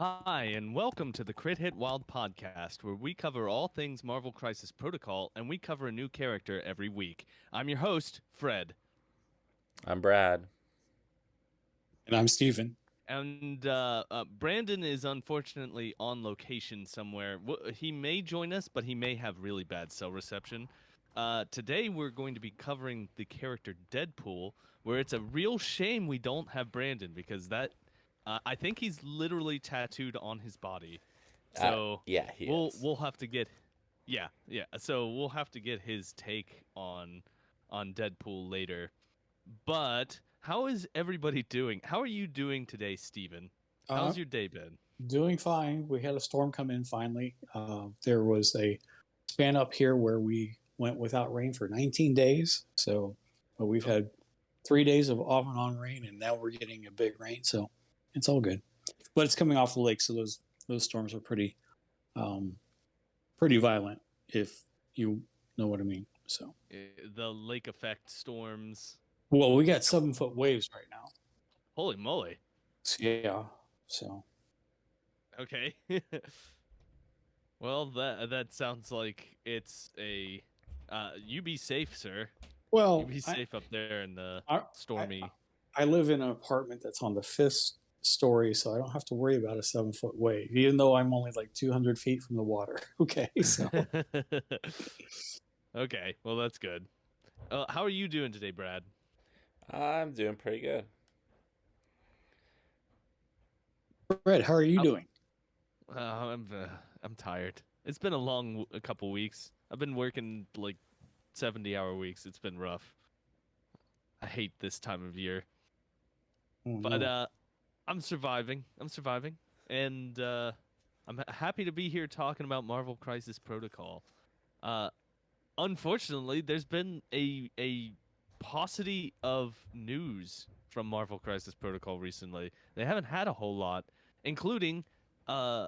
Hi, and welcome to the Crit Hit Wild podcast, where we cover all things Marvel Crisis Protocol and we cover a new character every week. I'm your host, Fred. I'm Brad. And I'm Steven. And Brandon is unfortunately on location somewhere. He may join us, but he may have really bad cell reception. Today, we're going to be covering the character Deadpool, where it's a real shame we don't have Brandon because I think he's literally tattooed on his body. So Yeah, he we'll is. we'll have to get yeah. So we'll have to get his take on Deadpool later. But how is everybody doing? How are you doing today, Steven? Uh, How's your day been? Doing fine. We had a storm come in finally. There was a span up here where we went without rain for 19 days. But we've Oh, had 3 days of off and on rain, and now we're getting a big rain. So it's all good. But it's coming off the lake, so those storms are um, pretty violent, if you know what I mean. So, the lake effect storms. well, we got 7 foot waves right now. Holy moly. So, yeah. So Okay. Well, that sounds like it's a you be safe, sir. You well, be safe up there in the I, I stormy. I live in an apartment that's on the fifth story, so I don't have to worry about a 7 foot wave, even though I'm only like 200 feet from the water. Okay, so Okay, well that's good. How are you doing today, Brad? I'm doing pretty good. Brett, how are you How, doing? I'm tired. It's been a couple weeks. I've been working like 70-hour weeks. It's been rough. I hate this time of year. Oh But no. I'm surviving. And I'm happy to be here talking about Marvel Crisis Protocol. Uh Unfortunately, there's been a paucity of news from Marvel Crisis Protocol recently. They haven't had a whole lot, including uh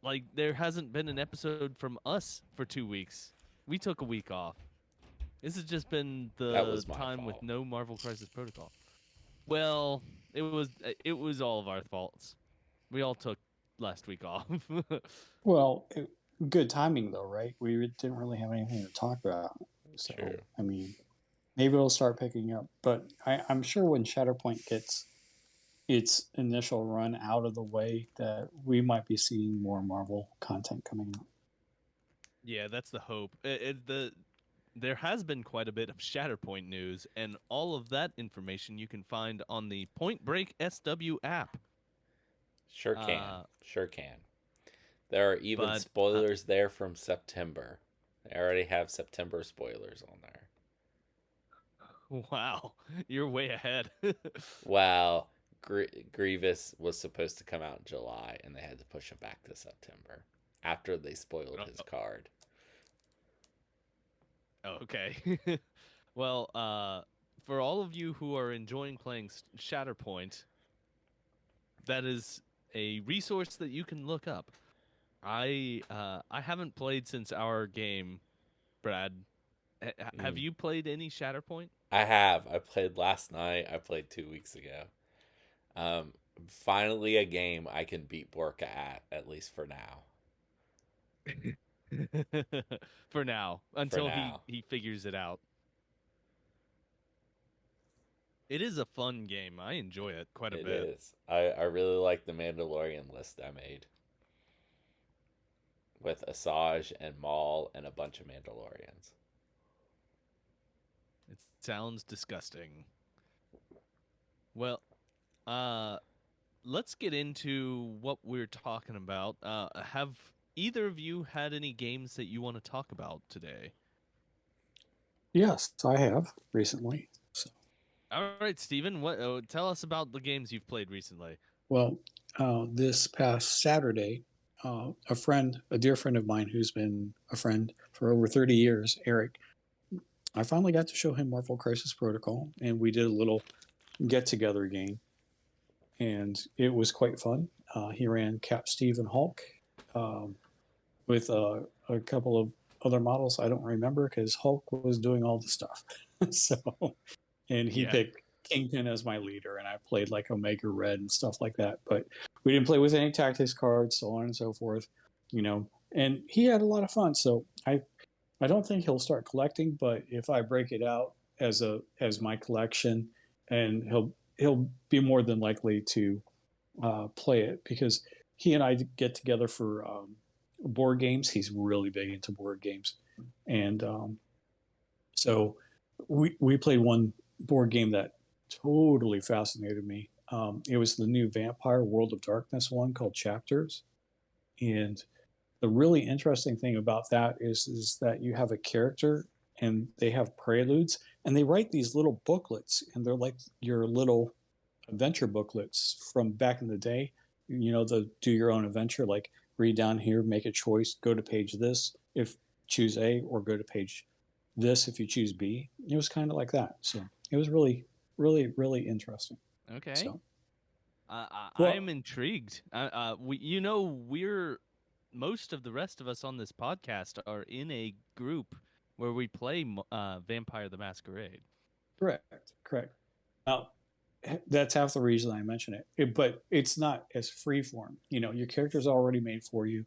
like there hasn't been an episode from us for 2 weeks. We took a week off. This has just been That the was my time with fault. no Marvel Crisis Protocol. Well, it was all of our faults. We all took last week off. Well, good timing though, right? We didn't really have anything to talk about, so True. I mean, maybe it'll start picking up. But I'm sure when Shatterpoint gets its initial run out of the way, that we might be seeing more Marvel content coming up. Yeah, that's the hope. There has been quite a bit of Shatterpoint news, and all of that information you can find on the Point Break SW app. Sure can. Uh, Sure can. There are even but spoilers there from September. They already have September spoilers on there. wow, you're way ahead. Well, Grievous was supposed to come out in July, and they had to push him back to September after they spoiled his card. Okay. Well, for all of you who are enjoying playing Shatterpoint, that is a resource that you can look up. I haven't played since our game, Brad. Have Mm. you played any Shatterpoint? I have. I played last night. I played 2 weeks ago. Um, Finally, a game I can beat Borka at least for now. For now, For until he now, he figures it out. It is a fun game. I enjoy it quite a it bit. is. I really like the Mandalorian list I made with Asajj and Maul and a bunch of Mandalorians. It sounds disgusting. Well, uh let's get into what we're talking about. Have either of you had any games that you want to talk about today? Yes, I have recently. So, All right, Steven, what tell us about the games you've played recently. well, this past Saturday, a dear friend of mine who's been a friend for over 30 years, Eric, I finally got to show him Marvel Crisis Protocol, and we did a little get together game, and it was quite fun. He ran Cap, Steve, and Hulk um, with a couple of other models I don't remember because Hulk was doing all the stuff. So, and he Yeah. picked Kingpin as my leader, and I played like Omega Red and stuff like that. But we didn't play with any tactics cards, so on and so forth. And he had a lot of fun. So I don't think he'll start collecting, but if I break it out as my collection, and he'll be more than likely to play it, because he and I get together for board games. He's really big into board games, and so we played one board game that totally fascinated me. It was the new Vampire World of Darkness one called Chapters, and the really interesting thing about that is that you have a character and they have preludes, and they write these little booklets, and they're like your little adventure booklets from back in the day. The do your own adventure, like read down here, make a choice, go to page this if choose A, or go to page this if you choose B. It was kind of like that. So it was really, really, really interesting. Okay. So I'm intrigued. We're most of the rest of us on this podcast are in a group where we play Vampire the Masquerade. Correct. Now, that's half the reason I mention it. But it's not as freeform. Your character's already made for you.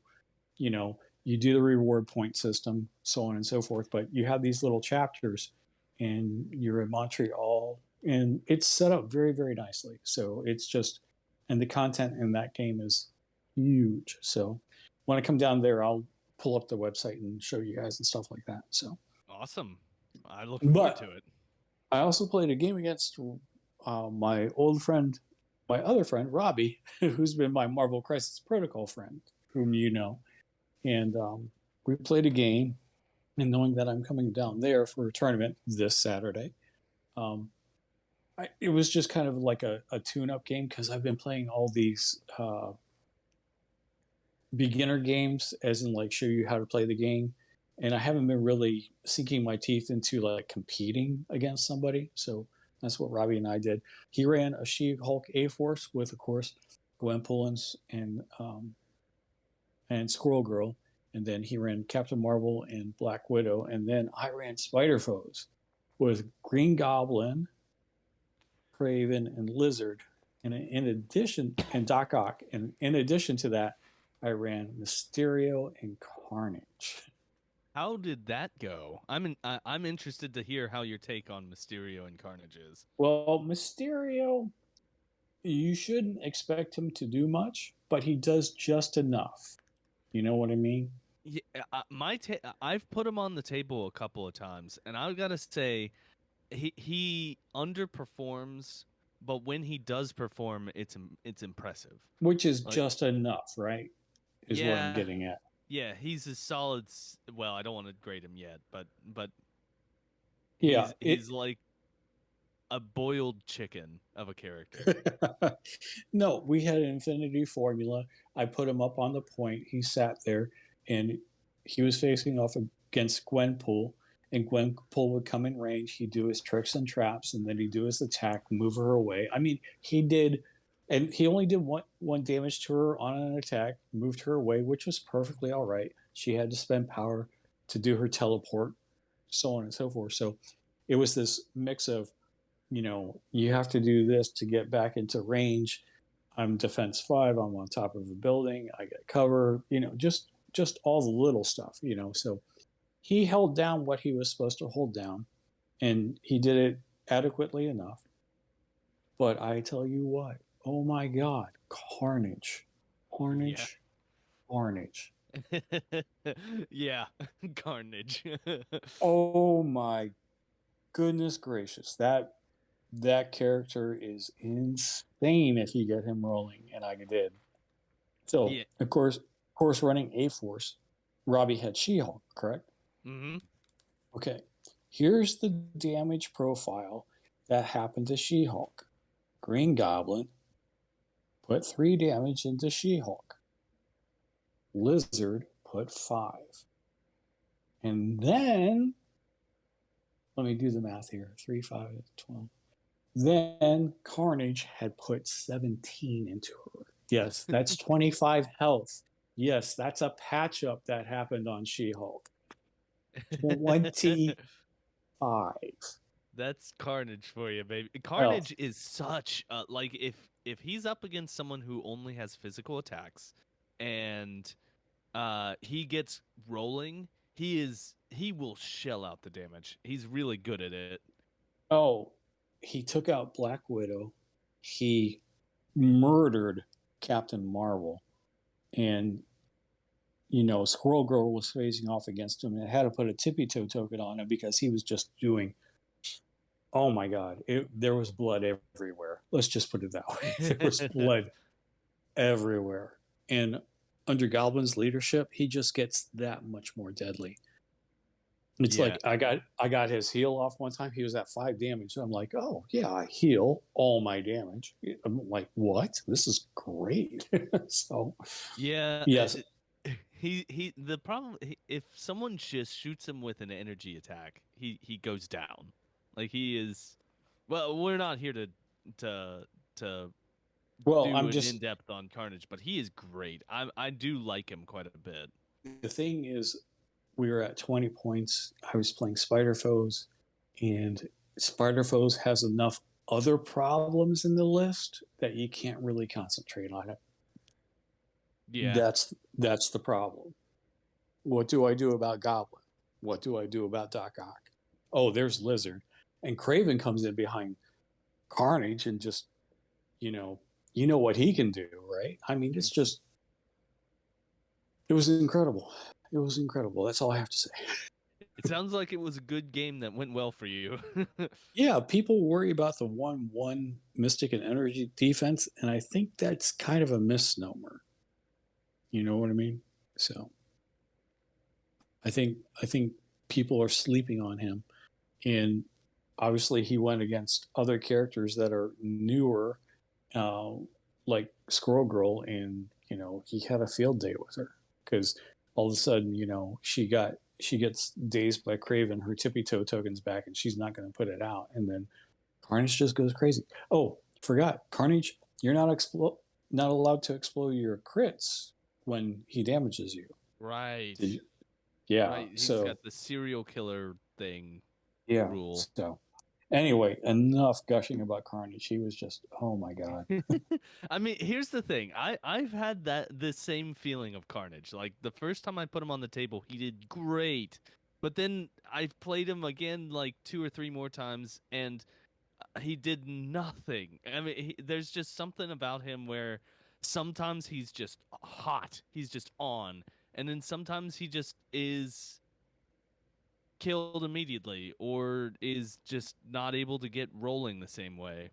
You do the reward point system, so on and so forth. But you have these little chapters, and you're in Montreal, and it's set up very, very nicely. So it's just, and the content in that game is huge. So when I come down there, I'll pull up the website and show you guys and stuff like that. So awesome! I look forward to it. I also played a game against my other friend Robbie, who's been my Marvel Crisis Protocol friend, whom you know. And we played a game, and knowing that I'm coming down there for a tournament this Saturday, it was just kind of like a tune-up game, because I've been playing all these beginner games, as in like show you how to play the game, and I haven't been really sinking my teeth into like competing against somebody. So that's what Robbie and I did. He ran a She-Hulk A-Force with, of course, Gwen Pullins and Squirrel Girl, and then he ran Captain Marvel and Black Widow, and then I ran Spider Foes with Green Goblin, Kraven, and Lizard, and Doc Ock, and in addition to that, I ran Mysterio and Carnage. How did that go? I'm interested to hear how your take on Mysterio and Carnage is. Well, Mysterio, you shouldn't expect him to do much, but he does just enough. You know what I mean? Yeah, I've put him on the table a couple of times, and I've got to say, he underperforms, but when he does perform, it's impressive. Which is just enough, right? Is what I'm getting at. Yeah, he's a solid. Well, I don't want to grade him yet, but yeah, he's like a boiled chicken of a character. No, we had an infinity formula. I put him up on the point. He sat there, and he was facing off against Gwenpool, and Gwenpool would come in range. He'd do his tricks and traps, and then he'd do his attack, move her away. I mean, he did, and he only did one damage to her on an attack, moved her away, which was perfectly all right. She had to spend power to do her teleport, so on and so forth. So it was this mix of, you have to do this to get back into range. I'm defense 5. I'm on top of a building. I get cover. Just all the little stuff. So he held down what he was supposed to hold down, and he did it adequately enough. But I tell you what, oh my God, Carnage. Yeah, Carnage. Oh my goodness gracious, that character is insane if you get him rolling, and I did. So, yeah. Of course, running A-Force, Robbie had She-Hulk, correct? Mm-hmm. Okay, here's the damage profile that happened to She-Hulk. Green Goblin put 3 damage into She-Hulk. Lizard put 5. And then, let me do the math here. 3, 5, 12. Then Carnage had put 17 into her. Yes, that's 25 health. Yes, that's a patch up that happened on She-Hulk. 25. That's Carnage for you, baby. Carnage is such like if he's up against someone who only has physical attacks, and he gets rolling, he will shell out the damage. He's really good at it. Oh, he took out Black Widow. He murdered Captain Marvel, and Squirrel Girl was facing off against him, and it had to put a tippy toe token on him because he was just doing. Oh my God! There was blood everywhere. Let's just put it that way. There was blood everywhere, and under Goblin's leadership, he just gets that much more deadly. It's like I got his heal off one time. He was at 5 damage. So I'm like, oh yeah, I heal all my damage. I'm like, what? This is great. So yeah, yes. The problem, if someone just shoots him with an energy attack, he goes down. Like he is. Well, we're not here to I'm do just in depth on Carnage, but he is great. I do like him quite a bit. The thing is, we were at 20 points. I was playing Spider Foes, and Spider Foes has enough other problems in the list that you can't really concentrate on it. Yeah. That's the problem. What do I do about Goblin? What do I do about Doc Ock? Oh, there's Lizard. And Craven comes in behind Carnage and just, you know what he can do, right? I mean, it's just, it was incredible. It was incredible. That's all I have to say. It sounds like it was a good game that went well for you. Yeah, people worry about the 1/1 Mystic and Energy defense, and I think that's kind of a misnomer. You know what I mean? So I think people are sleeping on him, and obviously he went against other characters that are newer, like Squirrel Girl, and he had a field day with her because all of a sudden she gets dazed by Craven, her tippy toe token's back, and she's not going to put it out, and then Carnage just goes crazy. Oh, forgot Carnage, you're not allowed to explode your crits when he damages you. Right. Yeah. Right. He's got the serial killer thing. Yeah. Rule. So anyway, enough gushing about Carnage. He was just, oh my God. I mean, here's the thing. I've had the same feeling of Carnage. Like the first time I put him on the table, he did great. But then I've played him again like 2 or 3 more times, and he did nothing. I mean, there's just something about him where sometimes he's just hot. He's just on. And then sometimes he just is killed immediately or is just not able to get rolling the same way.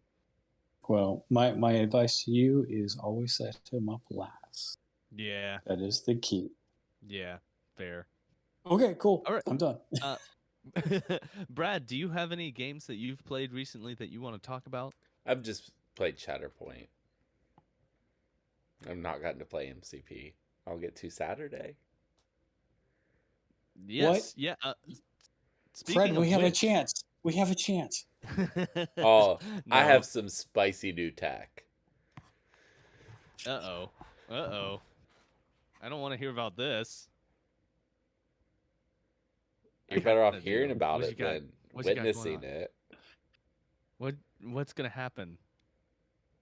Well, my advice to you is always set him up last. Yeah. That is the key. Yeah, fair. Okay, cool. All right. I'm done. Brad, do you have any games that you've played recently that you want to talk about? I've just played Shatterpoint. I've not gotten to play MCP. I'll get to Saturday. Yes. What? Yeah. Fred, we have a chance. We have a chance. Oh, No. I have some spicy new tech. Uh-oh. I don't want to hear about this. You're better off hearing about it than witnessing it. What's going to happen?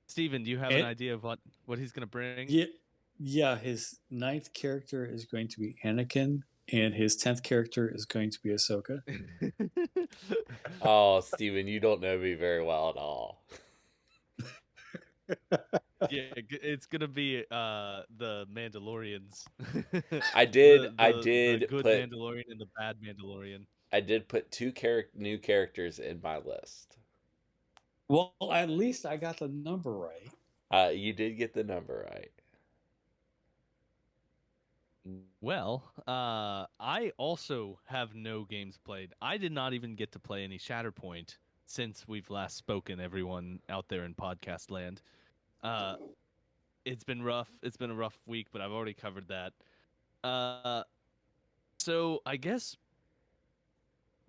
Steven, do you have an idea of what he's going to bring? Yeah, his 9th character is going to be Anakin, and his 10th character is going to be Ahsoka. Oh, Steven, you don't know me very well at all. Yeah, it's gonna be the Mandalorians. I did the good put Mandalorian and the bad Mandalorian. I did put 2 new characters in my list. Well, at least I got the number right. You did get the number right. Well, I also have no games played. I did not even get to play any Shatterpoint since we've last spoken, everyone out there in podcast land. It's been rough. It's been a rough week, but I've already covered that. So I guess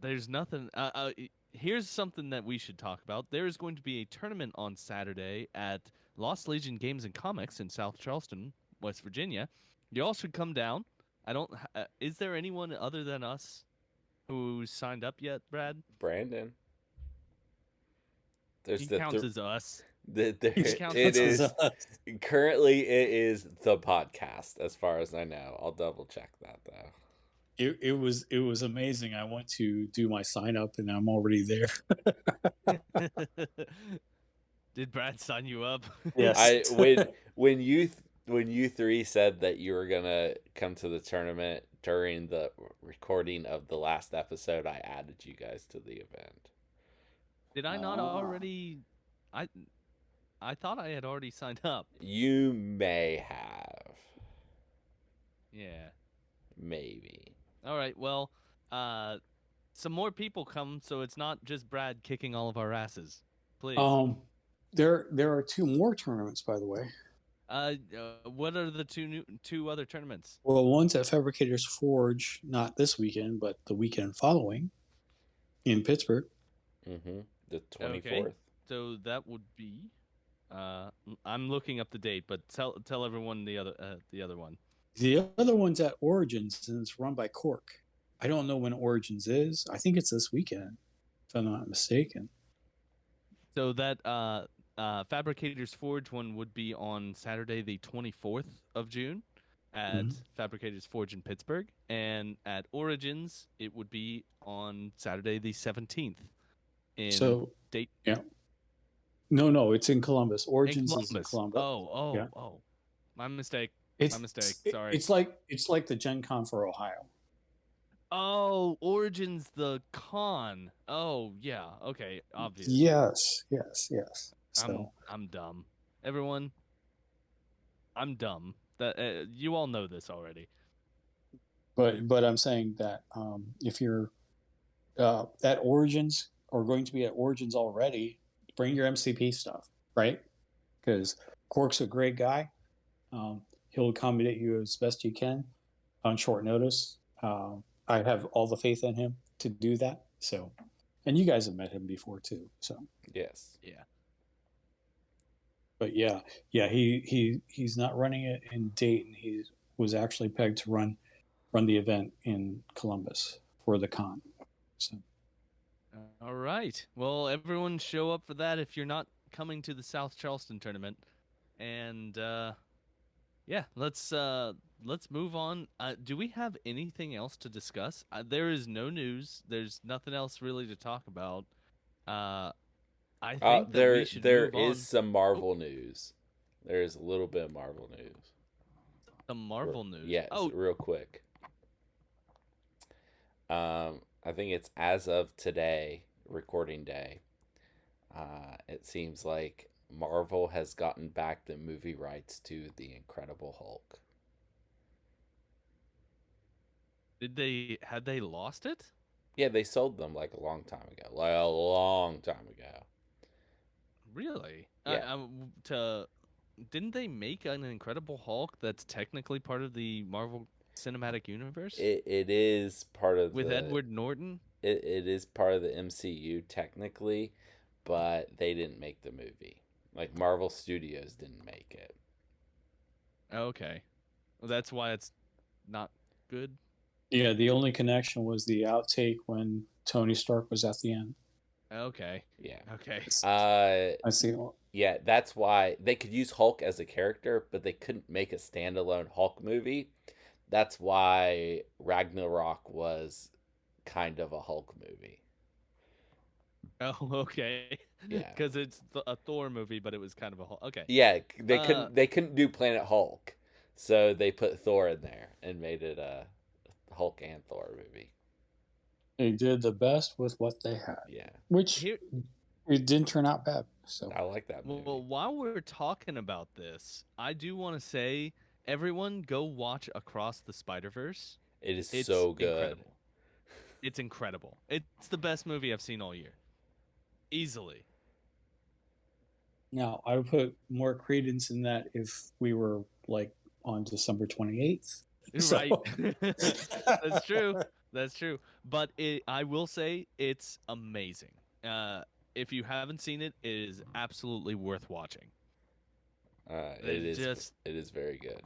there's nothing. Here's something that we should talk about. There is going to be a tournament on Saturday at Lost Legion Games and Comics in South Charleston, West Virginia. You all should come down. Is there anyone other than us who's signed up yet, Brad? Brandon. There's He the counts as us. there, He counts it as is currently it is the podcast as far as I know. I'll double check that though. It was amazing. I went to do my sign up and I'm already there. Did Brad sign you up? Yes. I when you three said that you were gonna come to the tournament during the recording of the last episode, I added you guys to the event. Did I not already? I thought I had already signed up. You may have, Yeah. maybe. All right. Well, some more people come, so it's not just Brad kicking all of our asses. Please. There are two more tournaments, by the way. What are the two other tournaments? Well, one's at Fabricators Forge, not this weekend, but the weekend following in Pittsburgh. Mm-hmm. The 24th. Okay. So that would be. I'm looking up the date, but tell everyone the other one. The other one's at Origins, and it's run by Cork. I don't know when Origins is. I think it's this weekend, if I'm not mistaken. So that Fabricators Forge one would be on Saturday, the 24th of June, at Fabricators Forge in Pittsburgh, and at Origins it would be on Saturday, the 17th. So date? Yeah. No, it's in Columbus. Origins in is in Columbus. Oh, my mistake. My mistake. Sorry. It's like the Gen Con for Ohio. Oh, Origins the con. Oh, yeah. Okay, obvious. Yes. So I'm dumb. Everyone, I'm dumb. That you all know this already. But I'm saying that if you're at Origins or going to be at Origins already, bring your MCP stuff, right? Because Cork's a great guy. He'll accommodate you as best you can on short notice. I have all the faith in him to do that. So, and you guys have met him before too. So yes, yeah. But yeah, he's not running it in Dayton. He was actually pegged to run the event in Columbus for the con. So. All right. Well, everyone show up for that if you're not coming to the South Charleston tournament, and yeah, let's move on. Do we have anything else to discuss? There is no news. There's nothing else really to talk about. I think that we should there move on. is some Marvel news. There is a little bit of Marvel news. Some Marvel news. Yes, real quick. I think it's as of today, recording day. It seems like Marvel has gotten back the movie rights to The Incredible Hulk. Had they lost it? Yeah, they sold them like a long time ago. Like a long time ago. Really? Yeah. Didn't they make an Incredible Hulk that's technically part of the Marvel Cinematic Universe? It is part of with Edward Norton. It is part of the MCU technically, but they didn't make the movie. Like Marvel Studios didn't make it. Okay, well, that's why it's not good. Yeah, the only connection was the outtake when Tony Stark was at the end. Okay. Yeah. Okay. I see. Yeah, that's why they could use Hulk as a character, but they couldn't make a standalone Hulk movie. That's why Ragnarok was kind of a Hulk movie. Oh, okay. Yeah. Because it's a Thor movie, but it was kind of a Hulk. Okay. Yeah, they couldn't do Planet Hulk, so they put Thor in there and made it a Hulk and Thor movie. They did the best with what they had. Yeah. Which it didn't turn out bad. So I like that movie. Well, while we're talking about this, I do want to say, everyone go watch Across the Spider-Verse. It's so good. Incredible. It's incredible. It's the best movie I've seen all year. Easily. Now, I would put more credence in that if we were like on December 28th. Right. That's true. That's true. But I will say it's amazing. If you haven't seen it, it is absolutely worth watching. It is very good.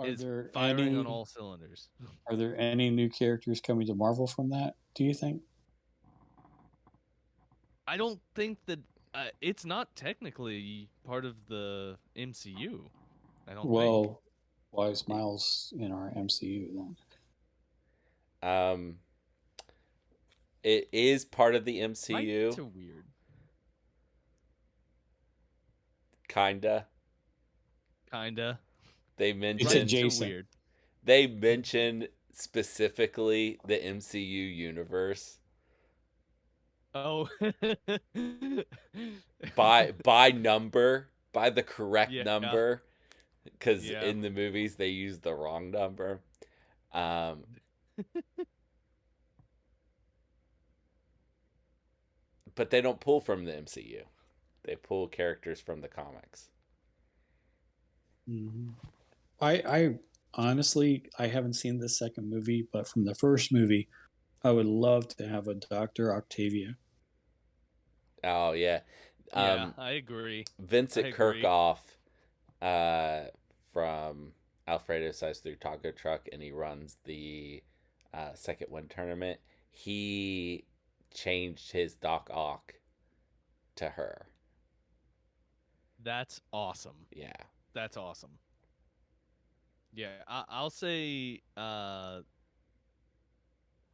It's firing on all cylinders. Are there any new characters coming to Marvel from that, do you think? I don't think that It's not technically part of the MCU. I don't think. Well, why is Miles in our MCU then? Um, it is part of the Right MCU, to weird. kinda. Kinda. They It's Right mention to adjacent. weird. they mention specifically the MCU universe Oh. by number, by the correct Yeah. number, because Yeah. in the movies they use the wrong number. Um, but they don't pull from the MCU. They pull characters from the comics. Hmm. I honestly, I haven't seen the second movie, but from the first movie, I would love to have a Dr. Octavia. Oh yeah, Yeah, um, I agree. I Vincent agree. Kirchhoff, uh, from Alfredo Size Through Taco Truck, and he runs the second one tournament. He changed his Doc Ock to her. That's awesome. Yeah. That's awesome. Yeah, I'll say I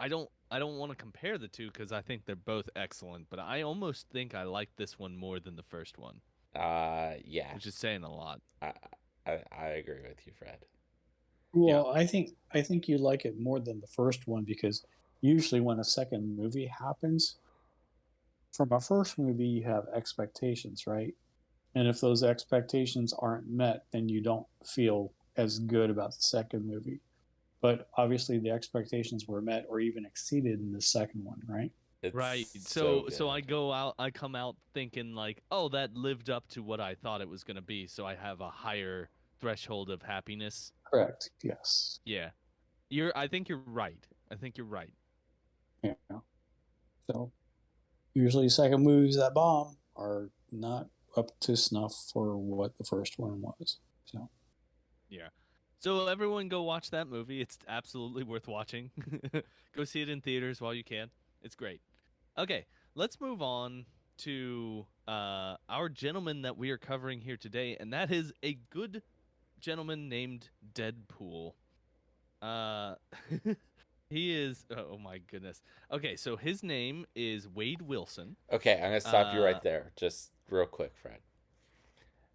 don't want to compare the two because I think they're both excellent, but I almost think I like this one more than the first one, Yeah. which is saying a lot. I, I agree with you, Fred. Yeah. Well, I think you like it more than the first one because usually when a second movie happens, from a first movie you have expectations, right? And if those expectations aren't met, then you don't feel as good about the second movie. But obviously the expectations were met or even exceeded in the second one, right? Right. It's so So good. I come out thinking like, "Oh, that lived up to what I thought it was going to be." So I have a higher threshold of happiness. Correct. Yes. Yeah. I think you're right. I think you're right. Yeah. So usually second movies that bomb are not up to snuff for what the first one was. So Yeah. So everyone go watch that movie. It's absolutely worth watching. Go see it in theaters while you can. It's great. Okay, let's move on to our gentleman that we are covering here today, and that is a good gentleman named Deadpool. Uh, he is. Oh my goodness. Okay, so his name is Wade Wilson. Okay, I'm gonna stop you Uh, right there, just real quick, Fred.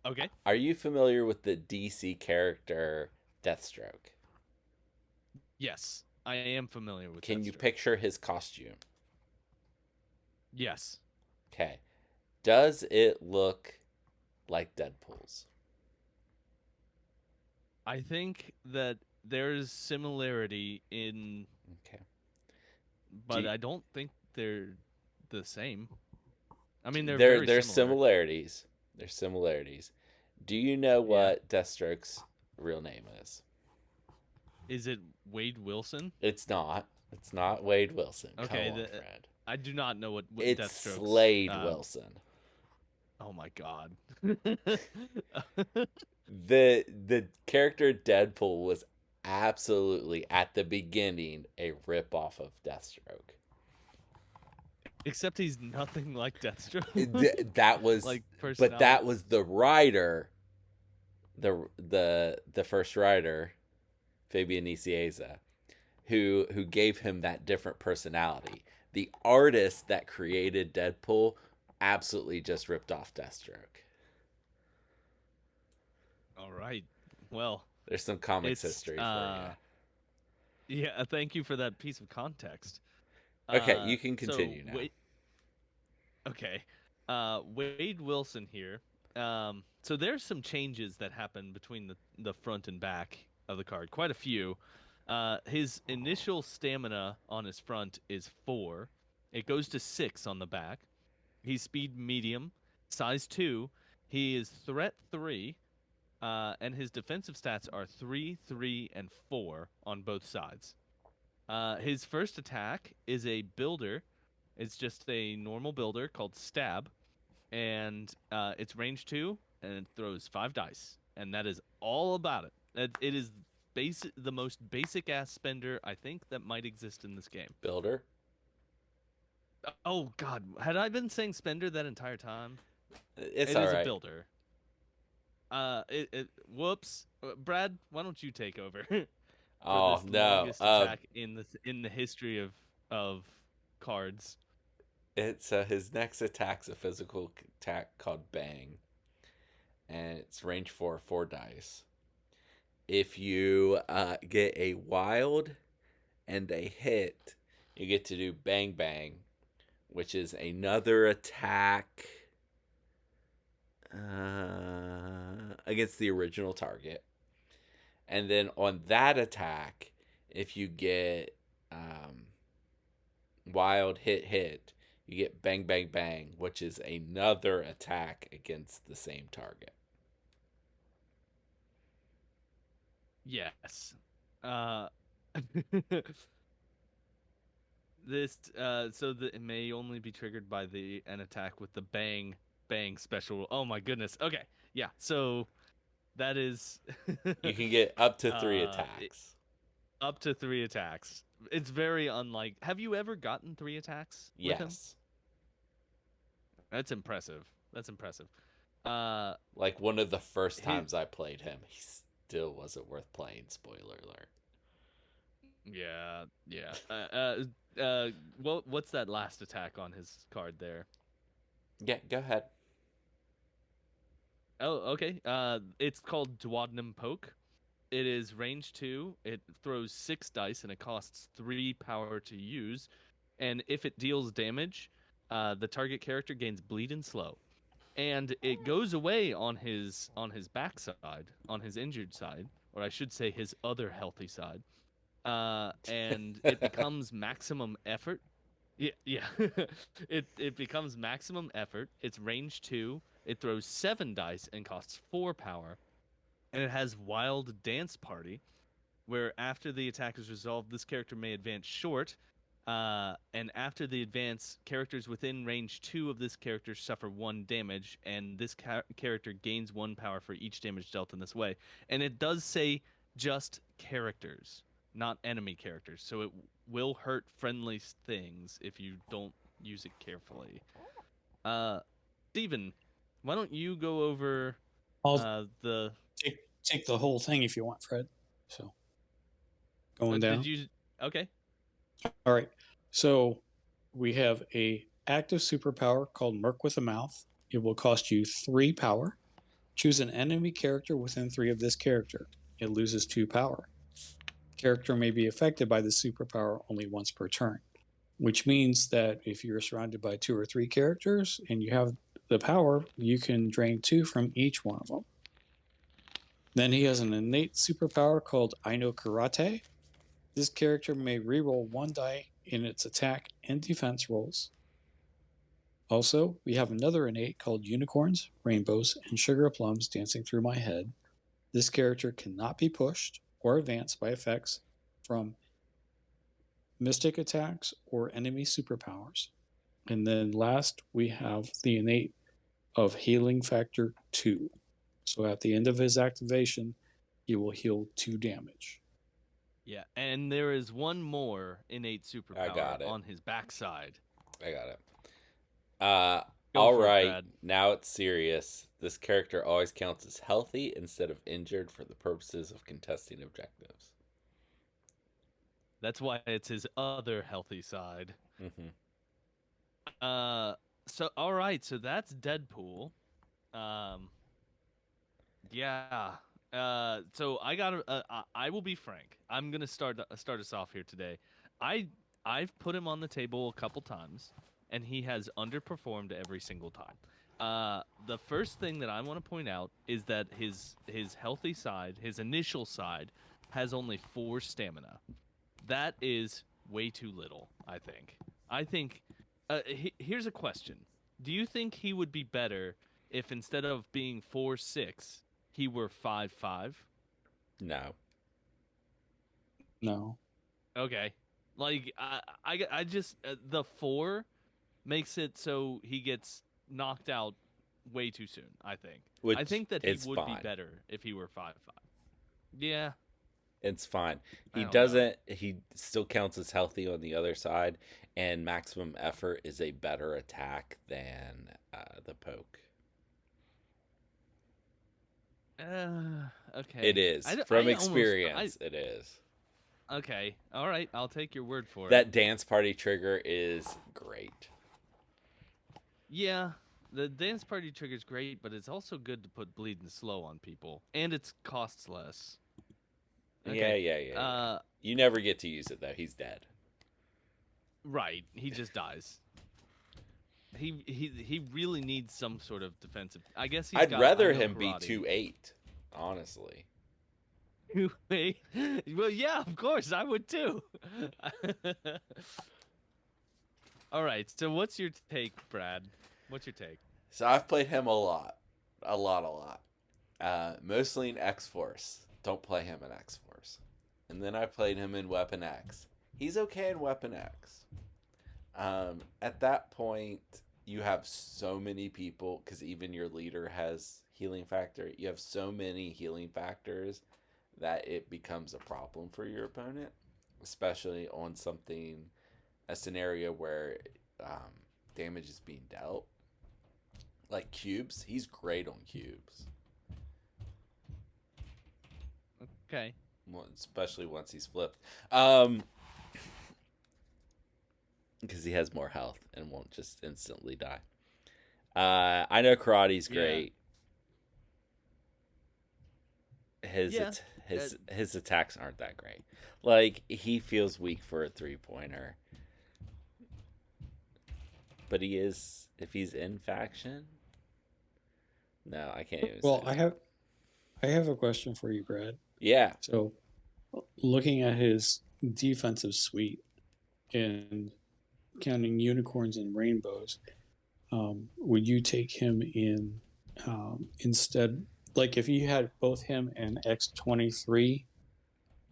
okay. Are you familiar with the DC character Deathstroke? Yes, I am familiar with Can you Deathstroke. picture his costume? Yes, Okay. Does it look like Deadpool's? I think that there's similarity in, Okay. but Do I don't think they're the same. I mean, they're there very there's similar. similarities. There's similarities. Do you know Yeah. what Deathstroke's real name is? Is it Wade Wilson? It's not. It's not Wade Wilson. Come Okay, on, Fred. I do not know what It's Deathstroke's. Slade Wilson. Oh my god. The character Deadpool was absolutely at the beginning a rip off of Deathstroke. Except he's nothing like Deathstroke. That was, like but personality. that was the writer, the first writer, Fabian Nicieza, who gave him that different personality. The artist that created Deadpool absolutely just ripped off Deathstroke. All right. Well, There's some comics it's history for yeah, thank you for that piece of context. you. Okay, you can So continue now. wait. Okay. Wade Wilson here. So there's some changes that happen between the front and back of the card. Quite a few. His initial stamina on his front is 4. It goes to 6 on the back. He's speed medium, size 2. He is threat 3, and his defensive stats are 3, 3, and 4 on both sides. His first attack is a builder. It's just a normal builder called Stab, and it's range 2, and it throws 5 dice, and that is all about it. It is the most basic ass spender I think that might exist in this game. Builder. Oh God, had I been saying spender that entire time? It's It all is a right. builder. Whoops. Brad, why don't you take over for Oh this no. longest attack in the history of cards? It's his next attack's a physical attack called Bang, and it's range 4 dice. If you get a wild and a hit, you get to do Bang Bang, which is another attack against the original target. And then on that attack, if you get wild hit, you get Bang Bang Bang, which is another attack against the same target. Yes. Uh, it may only be triggered by an attack with the bang bang special. Oh my goodness. Okay. Yeah. So that is You can get up to 3 uh attacks. up to 3 attacks. It's very unlike. Have you ever gotten 3 attacks with him? Yes. That's impressive. That's impressive. Like one of the first His, times I played him, he still wasn't worth playing. Spoiler alert. yeah, yeah. What's that last attack on his card there? Yeah, go ahead. Oh, okay. It's called Duodenum Poke. It is range 2. It throws 6 dice and it costs 3 power to use. And if it deals damage, the target character gains bleed and slow. And it goes away on his backside, on his injured side, or I should say his other healthy side. And it becomes maximum effort. Yeah, yeah. It becomes maximum effort. It's range 2. It throws 7 dice and costs 4 power. And it has Wild Dance Party, where after the attack is resolved, this character may advance short. And after the advance, characters within range 2 of this character suffer 1 damage, and this character gains 1 power for each damage dealt in this way. And it does say just characters, not enemy characters. So it will hurt friendly things if you don't use it carefully. Steven, why don't you go over I'll the take the whole thing if you want, Fred. So going down. Did you? Okay. All right. So we have a active superpower called Merc with a Mouth. It will cost you 3 power. Choose an enemy character within 3 of this character. It loses 2 power. Character may be affected by the superpower only once per turn, which means that if you're surrounded by 2 or 3 characters and you have the power, you can drain 2 from each one of them. Then he has an innate superpower called Aino Karate. This character may reroll 1 die in its attack and defense rolls. Also, we have another innate called Unicorns, Rainbows, and Sugar Plums Dancing Through My Head. This character cannot be pushed or advanced by effects from mystic attacks or enemy superpowers. And then last, we have the innate of Healing Factor 2. So at the end of his activation, he will heal 2 damage. Yeah, and there is one more innate superpower it. on his backside. I got it. Go All for it, right, Brad. now it's serious. This character always counts as healthy instead of injured for the purposes of contesting objectives. That's why it's his other healthy side. Mm-hmm. So all right, so that's Deadpool. Yeah. So I will be frank. I'm gonna start us off here today. I've put him on the table a couple times, and he has underperformed every single time. The first thing that I want to point out is that his healthy side, his initial side, has only 4 stamina. That is way too little, I think. Here's a question. Do you think he would be better if instead of being 4-6, he were 5-5? No. No. Okay. Like, I just, the 4 makes it so he gets knocked out way too soon, I think. I think that he would be better if he were 5-5. Yeah. It's fine. He still counts as healthy on the other side, and maximum effort is a better attack than the poke. Okay. It is. From experience, it is. Okay. All right. I'll take your word for it. That dance party trigger is great. Yeah. The dance party trigger's great, but it's also good to put bleeding slow on people, and it costs less. Okay. Yeah. You never get to use it though. He's dead. Right. He just dies. He really needs some sort of defensive. I guess I'd rather him be 2-8, honestly. 2-8. Well, yeah, of course, I would too. All right. So, what's your take, Brad? What's your take? So I've played him a lot. Mostly in X-Force. Don't play him in X-Force. And then I played him in Weapon X. He's okay in Weapon X. At that point, you have so many people, because even your leader has healing factor. You have so many healing factors that it becomes a problem for your opponent, especially on a scenario where damage is being dealt. Like cubes, he's great on cubes. Okay. Well, especially once he's flipped. Because he has more health and won't just instantly die. I know karate's great. His attacks aren't that great. Like, he feels weak for a 3-pointer. But he is, if he's in faction. No, I can't even. Well, I have a question for you, Brad. Yeah. So, looking at his defensive suite and counting unicorns and rainbows, would you take him in instead? Like, if you had both him and X-23,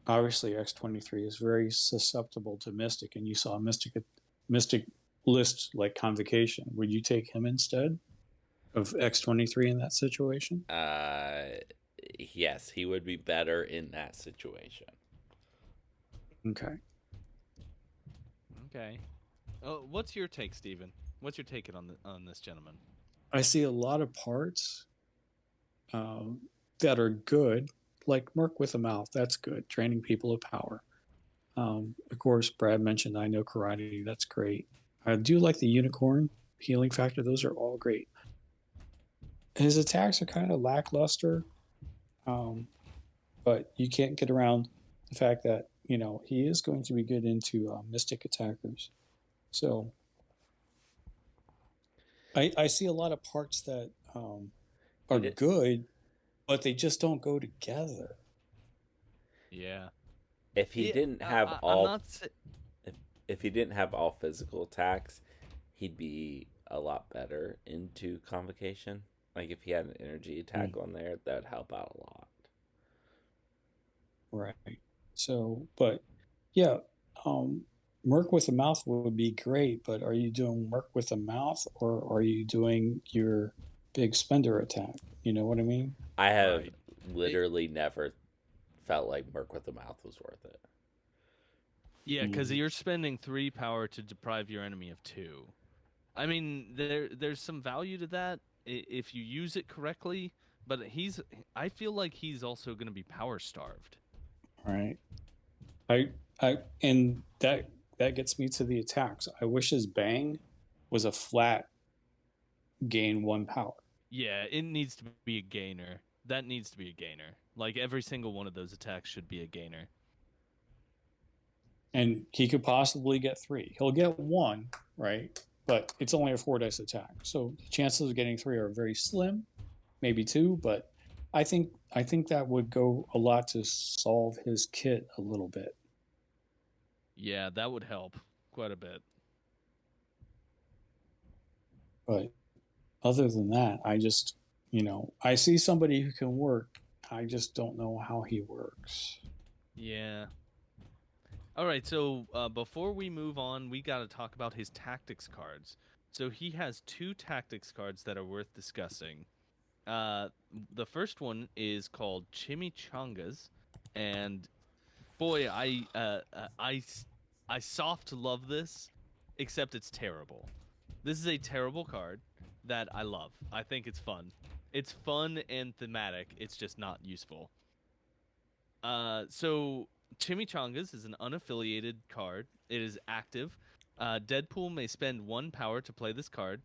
obviously X-23 is very susceptible to Mystic, and you saw a Mystic list like Convocation. Would you take him instead of X-23 in that situation? Yes, he would be better in that situation. Okay. What's your take, Steven? What's your take on this gentleman? I see a lot of parts that are good, like Merc with a mouth. That's good. Training people of power. Of course, Brad mentioned I know karate. That's great. I do like the unicorn healing factor. Those are all great. His attacks are kind of lackluster, but you can't get around the fact that he is going to be good into mystic attackers. So I see a lot of parts that are good, but they just don't go together. Yeah. If he didn't have if he didn't have all physical attacks, he'd be a lot better into Convocation. Like, if he had an energy attack on there, that would help out a lot. Right. So, but yeah, Merc with a mouth would be great, but are you doing Merc with a mouth, or are you doing your big spender attack? You know what I mean? I have literally never felt like Merc with a mouth was worth it. Yeah, because you're spending 3 power to deprive your enemy of 2. I mean, there's some value to that if you use it correctly, but I feel like he's also going to be power starved. Right. And that gets me to the attacks. I wish his bang was a flat gain 1 power. Yeah, it needs to be a gainer. That needs to be a gainer. Like, every single one of those attacks should be a gainer. And he could possibly get 3. He'll get 1, right? But it's only a 4 dice attack. So the chances of getting 3 are very slim, maybe 2, but I think that would go a lot to solve his kit a little bit. Yeah, that would help quite a bit. But other than that, I just, I see somebody who can work. I just don't know how he works. Yeah. All right, so before we move on, we got to talk about his tactics cards. So he has 2 tactics cards that are worth discussing. The first one is called Chimichangas, and boy, I soft love this, except it's terrible. This is a terrible card that I love. I think it's fun. It's fun and thematic. It's just not useful. So Chimichangas is an unaffiliated card. It is active. Deadpool may spend 1 power to play this card.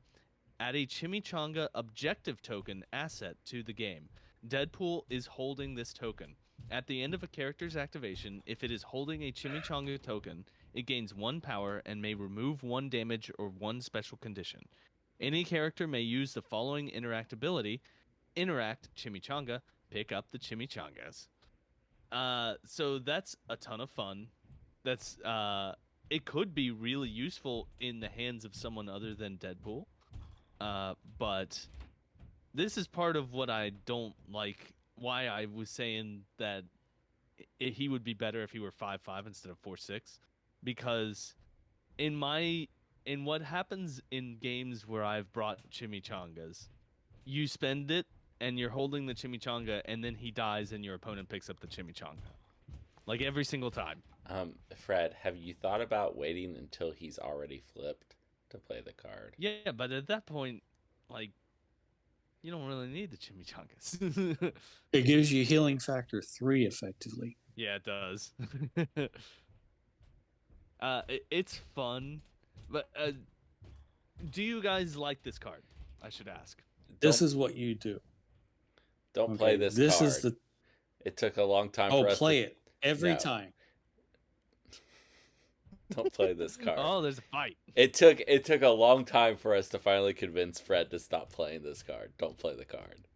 Add a Chimichanga objective token asset to the game. Deadpool is holding this token. At the end of a character's activation, if it is holding a Chimichanga token, it gains 1 power and may remove 1 damage or 1 special condition. Any character may use the following interact ability: interact Chimichanga, pick up the Chimichangas. So that's a ton of fun. That's it could be really useful in the hands of someone other than Deadpool. But this is part of what I don't like. Why I was saying that he would be better if he were 5'5" instead of 4'6", because in what happens in games where I've brought Chimichangas, you spend it and you're holding the Chimichanga, and then he dies and your opponent picks up the Chimichanga, like every single time. Fred, have you thought about waiting until he's already flipped to play the card? Yeah, but at that point, like, you don't really need the Chimichangas. It gives you healing factor 3 effectively. Yeah, it does. It's fun, but do you guys like this card? I should ask. This is what you do. Don't play this This card. is the. It took a long time for us play to... it every No. time. Don't play this card. Oh, there's a fight. It took a long time for us to finally convince Fred to stop playing this card. Don't play the card.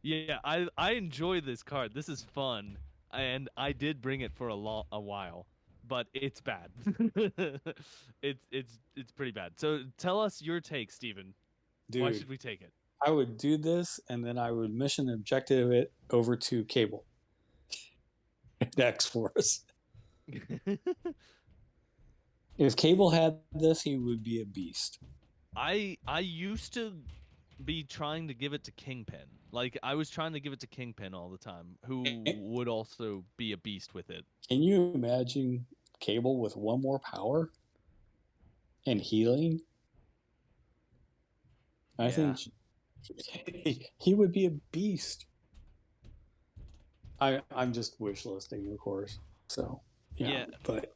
Yeah, I enjoy this card. This is fun, and I did bring it for a while, but it's bad. it's pretty bad. So tell us your take, Steven. Dude, Why should we take it? I would do this, and then I would mission objective it over to Cable. X Force. If Cable had this, he would be a beast. I used to be trying to give it to Kingpin. Like, I was trying to give it to Kingpin all the time, who would also be a beast with it. Can you imagine Cable with 1 more power and healing? I think he would be a beast. I'm just wish listing, of course. So yeah. But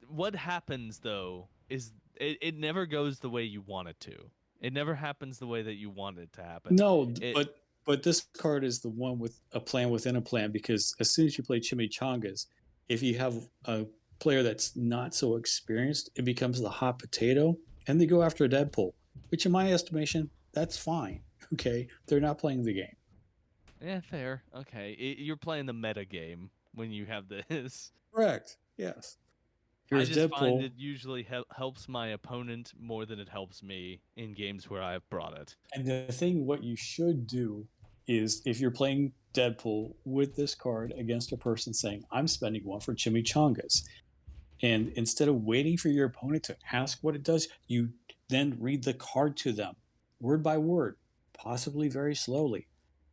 what happens though is it never goes the way you want it to. It never happens the way that you want it to happen. No, but this card is the one with a plan within a plan, because as soon as you play Chimichangas, if you have a player that's not so experienced, it becomes the hot potato, and they go after a Deadpool, which in my estimation, that's fine. Okay, they're not playing the game. Yeah, fair. Okay, you're playing the meta game when you have this. Correct. Yes. I just find it usually helps my opponent more than it helps me in games where I've brought it. And the thing, what you should do is, if you're playing Deadpool with this card against a person saying, I'm spending 1 for Chimichangas, and instead of waiting for your opponent to ask what it does, you then read the card to them, word by word, possibly very slowly,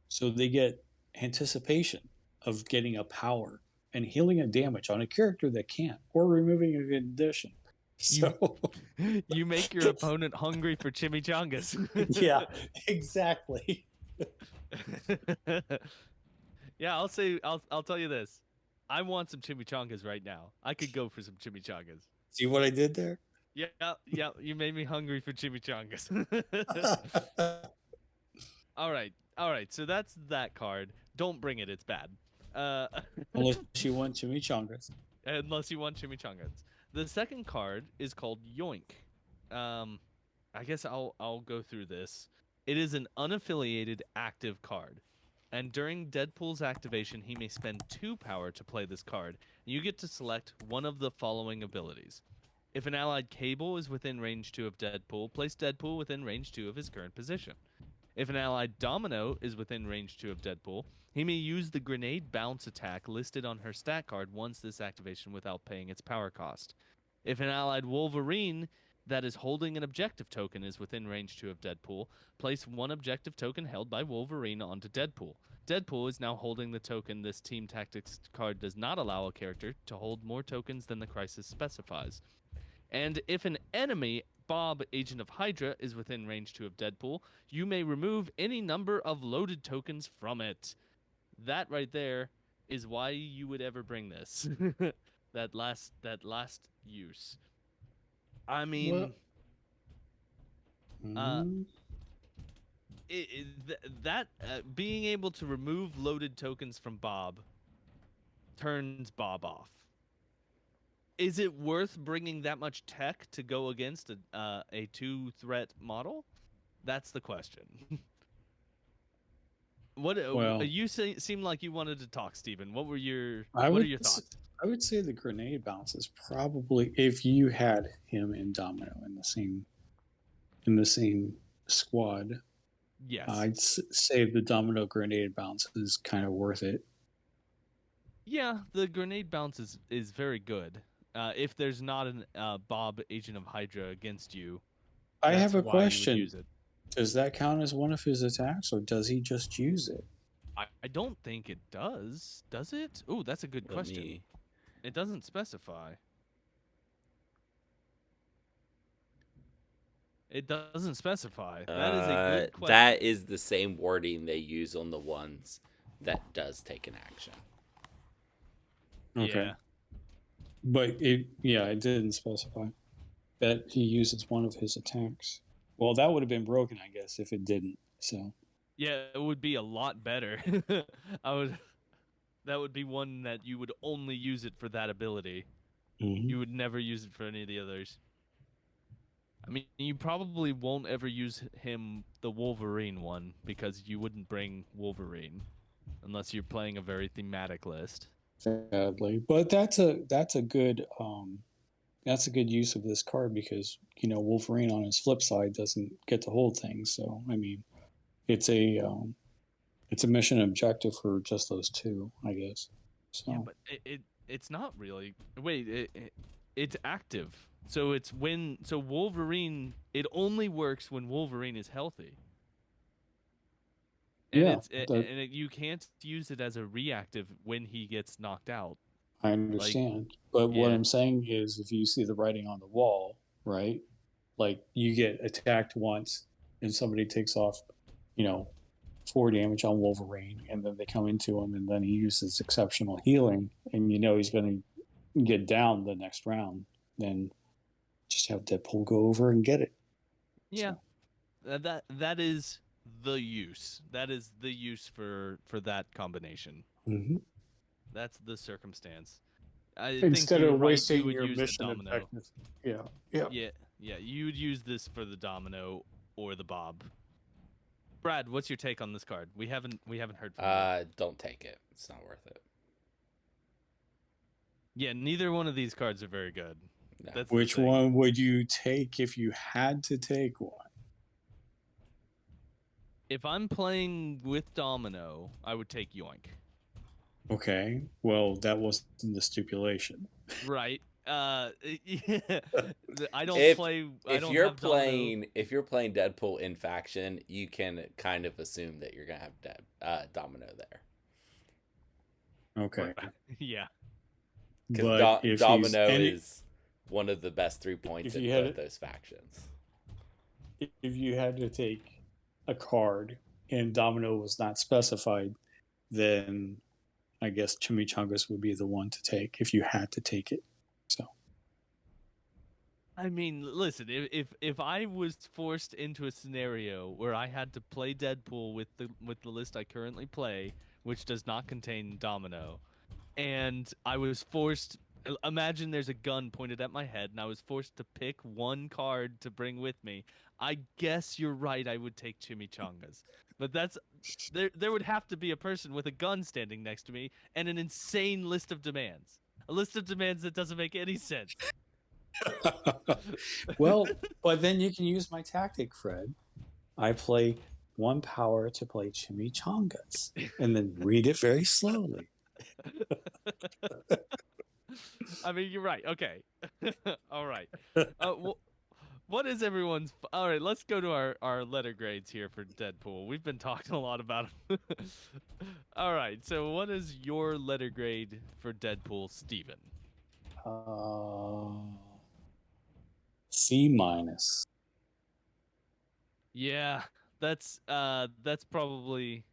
so they get anticipation of getting a power and healing a damage on a character that can't, or removing a condition. So you make your opponent hungry for Chimichangas. Yeah, exactly. Yeah, I'll tell you this. I want some Chimichangas right now. I could go for some Chimichangas. See what I did there? Yeah, you made me hungry for Chimichangas. All right. So that's that card. Don't bring it. It's bad. Unless you want Chimichangas. Unless you want Chimichangas. The second card is called Yoink. I guess I'll go through this. It is an unaffiliated active card, and during Deadpool's activation, he may spend 2 power to play this card. You get to select one of the following abilities. If an allied Cable is within range 2 of Deadpool, place Deadpool within range 2 of his current position. If an allied Domino is within range 2 of Deadpool, he may use the grenade bounce attack listed on her stat card once this activation without paying its power cost. If an allied Wolverine that is holding an objective token is within range 2 of Deadpool, place 1 objective token held by Wolverine onto Deadpool. Deadpool is now holding the token. This team tactics card does not allow a character to hold more tokens than the crisis specifies. And if an enemy Bob, Agent of Hydra, is within range 2 of Deadpool, you may remove any number of loaded tokens from it. That right there is why you would ever bring this. that last use. I mean, Well, being able to remove loaded tokens from Bob turns Bob off. Is it worth bringing that much tech to go against a 2-threat model? That's the question. You seem like you wanted to talk, Steven. What are your thoughts? I would say the grenade bounce is probably, if you had him and Domino in the same squad. Yes, I'd say the Domino grenade bounce is kind of worth it. Yeah, the grenade bounce is very good. If there's not a Bob, Agent of Hydra, against you, I have a why you would question. use it. Does that count as one of his attacks, or does he just use it? I don't think it does. Does it? Oh, that's a good question. It doesn't specify. It doesn't specify. That is a good question. That is the same wording they use on the ones that does take an action. Okay. Yeah. But it didn't specify that he uses one of his attacks. Well, that would have been broken, I guess, if it didn't. So. Yeah, it would be a lot better. That would be one that you would only use it for that ability. Mm-hmm. You would never use it for any of the others. I mean, you probably won't ever use the Wolverine one, because you wouldn't bring Wolverine unless you're playing a very thematic list. Sadly, but that's a good use of this card, because Wolverine on his flip side doesn't get to hold things. So I mean, it's a mission objective for just those two, I guess. So. Yeah, but it's not really. Wait, it's active. So Wolverine, it only works when Wolverine is healthy. And you can't use it as a reactive when he gets knocked out. I understand. But what I'm saying is, if you see the writing on the wall, right? Like, you get attacked once and somebody takes off, 4 damage on Wolverine, and then they come into him, and then he uses exceptional healing, and he's going to get down the next round, then just have Deadpool go over and get it. Yeah. So. That is the use. That is the use for that combination. Mm-hmm. That's the circumstance. Instead of wasting your mission objective. Yeah. You would use this for the Domino or the Bob. Brad, what's your take on this card? We haven't heard from you. Don't take it. It's not worth it. Yeah, neither one of these cards are very good. No. Which one would you take if you had to take one? If I'm playing with Domino, I would take Yoink. Okay. Well, that wasn't the stipulation. Right. I don't play. If you're playing Deadpool in faction, you can kind of assume that you're gonna have Domino there. Okay. Yeah. Because Domino is one of the best 3 points in both those factions. If you had to take a card and Domino was not specified, then I guess Chimichangas would be the one to take if you had to take it. So, I mean, listen, if I was forced into a scenario where I had to play Deadpool with the list I currently play, which does not contain Domino, and I was forced, imagine there's a gun pointed at my head and I was forced to pick one card to bring with me, I guess you're right, I would take Chimichangas. But there would have to be a person with a gun standing next to me and an insane list of demands. A list of demands that doesn't make any sense. Well, but then you can use my tactic, Fred. I play 1 power to play Chimichangas and then read it very slowly. I mean, you're right. Okay. All right. What is everyone's... All right, let's go to our letter grades here for Deadpool. We've been talking a lot about him. All right, so what is your letter grade for Deadpool, Steven? C minus. Yeah, that's probably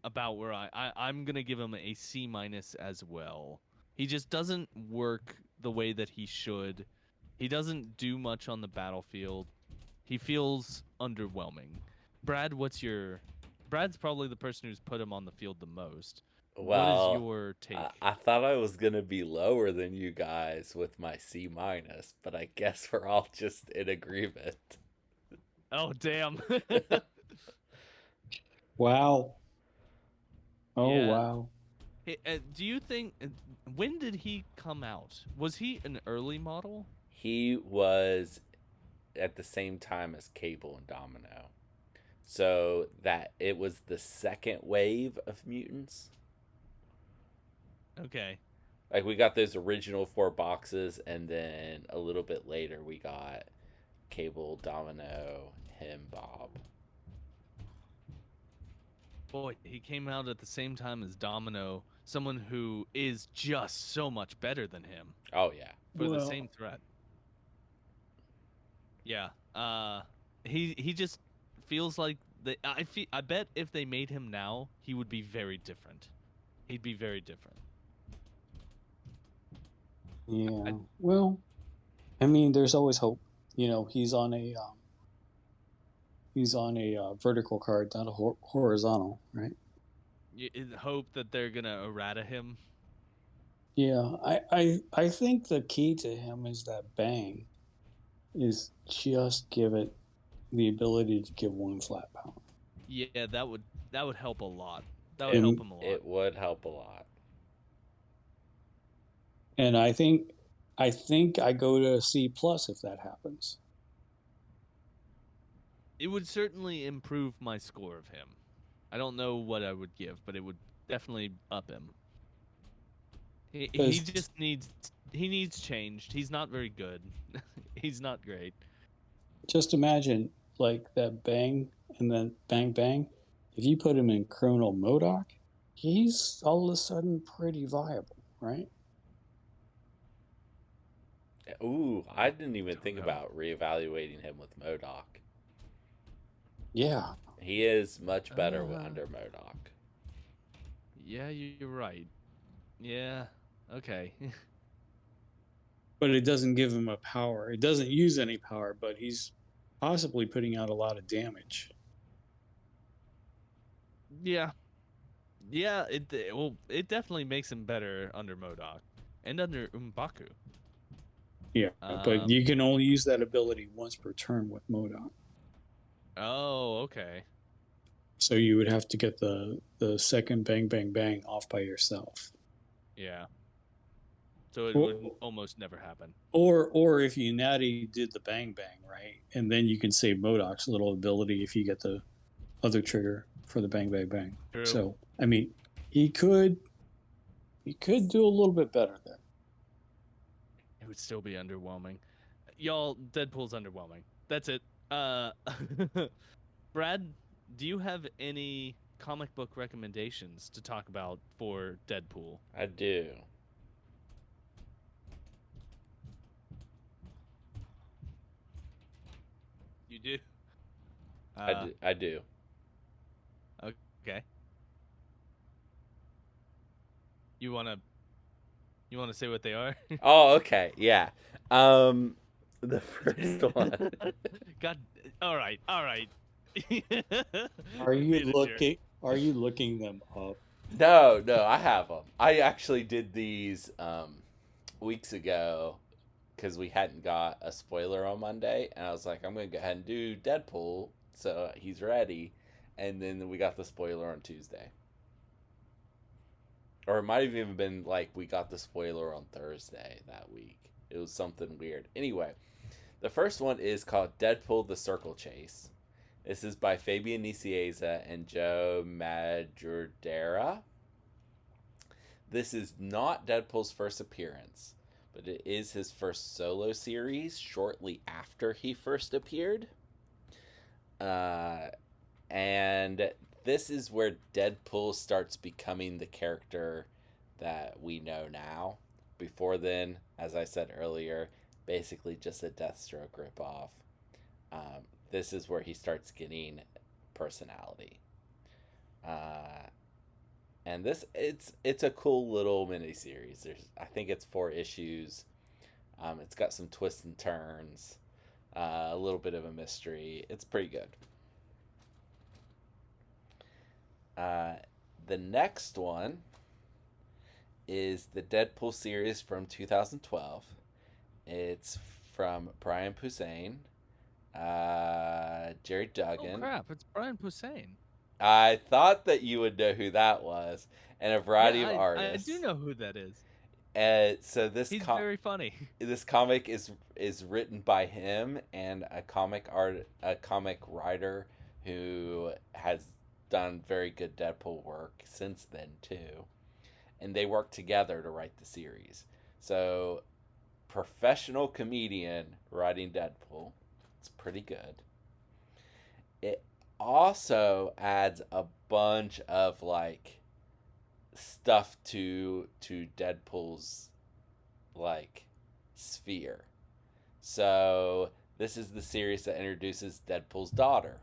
about where I'm gonna give him a C minus as well. He just doesn't work the way that he should. He doesn't do much on the battlefield. He feels underwhelming. Brad, Brad's probably the person who's put him on the field the most. What is Well, your take? I thought I was gonna be lower than you guys with my C minus, but I guess we're all just in agreement. Oh, damn. Wow. Oh, Yeah. wow. Hey, do you think when did he come out? Was he an early model? He was at the same time as Cable and Domino. So that it was the second wave of mutants. Okay. Like we got those original 4 boxes, and then a little bit later we got Cable, Domino, him, Bob. Boy, he came out at the same time as Domino, someone who is just so much better than him Oh yeah. for the Well- same threat. Yeah. He just feels like I bet if they made him now, he would be very different. He'd be very different. Yeah. Well, I mean, there's always hope. You know, he's on a vertical card, not a horizontal, right? You hope that they're gonna errata him. Yeah. I think the key to him is that bang is just give it the ability to give one flat power. Yeah, that would help a lot. That would And help him a lot. It would help a lot. And I think I go to a C plus if that happens. It would certainly improve my score of him. I don't know what I would give, but it would definitely up him. He 'Cause- just needs changed. He's not very good. He's not great. Just imagine like that bang and then bang bang. If you put him in Chrono Modoc, he's all of a sudden pretty viable, right? Ooh, I didn't even think know. about reevaluating him with Modoc. Yeah. He is much better under Modoc. Yeah, you're right. Yeah. Okay. But it doesn't give him a power. It doesn't use any power, but he's possibly putting out a lot of damage. Yeah. Yeah, it definitely makes him better under Modoc and under M'Baku. Yeah, but you can only use that ability once per turn with Modoc. Oh, okay. So you would have to get the second bang bang bang off by yourself. Yeah. So it Or- would almost never happen. Or if you natty did the bang bang, right? And then you can save Modoc's little ability if you get the other trigger for the bang bang bang. True. So I mean he could do a little bit better there. It would still be underwhelming. Y'all, Deadpool's underwhelming. That's it. Brad, do you have any comic book recommendations to talk about for Deadpool? I do. You do? I do. Okay. You wanna say what they are? Oh, okay. Yeah. The first one. God. All right. Are you Being a jerk. looking them up? No, I have them. I actually did these weeks ago because we hadn't got a spoiler on Monday, and I was like, I'm gonna go ahead and do Deadpool, so he's ready. And then we got the spoiler on Tuesday, or it might have even been like we got the spoiler on Thursday that week. It was something weird. Anyway, the first one is called Deadpool: The Circle Chase. This is by Fabian Nicieza and Joe Majordera. This is not Deadpool's first appearance, but it is his first solo series shortly after he first appeared. And this is where Deadpool starts becoming the character that we know now. Before then, as I said earlier, basically just a Deathstroke ripoff. This is where he starts getting personality. And it's a cool little miniseries. I think it's 4 issues. It's got some twists and turns, a little bit of a mystery. It's pretty good. The next one is the Deadpool series from 2012. It's from Brian Posehn, Jerry Duggan. Oh crap! It's Brian Posehn. I thought that you would know who that was, and a variety of artists. I do know who that is. So he's very funny. This comic is written by him and a comic writer who has done very good Deadpool work since then too, and they work together to write the series. So, professional comedian writing Deadpool. It's pretty good. It also adds a bunch of like stuff to Deadpool's like sphere. So this is the series that introduces Deadpool's daughter.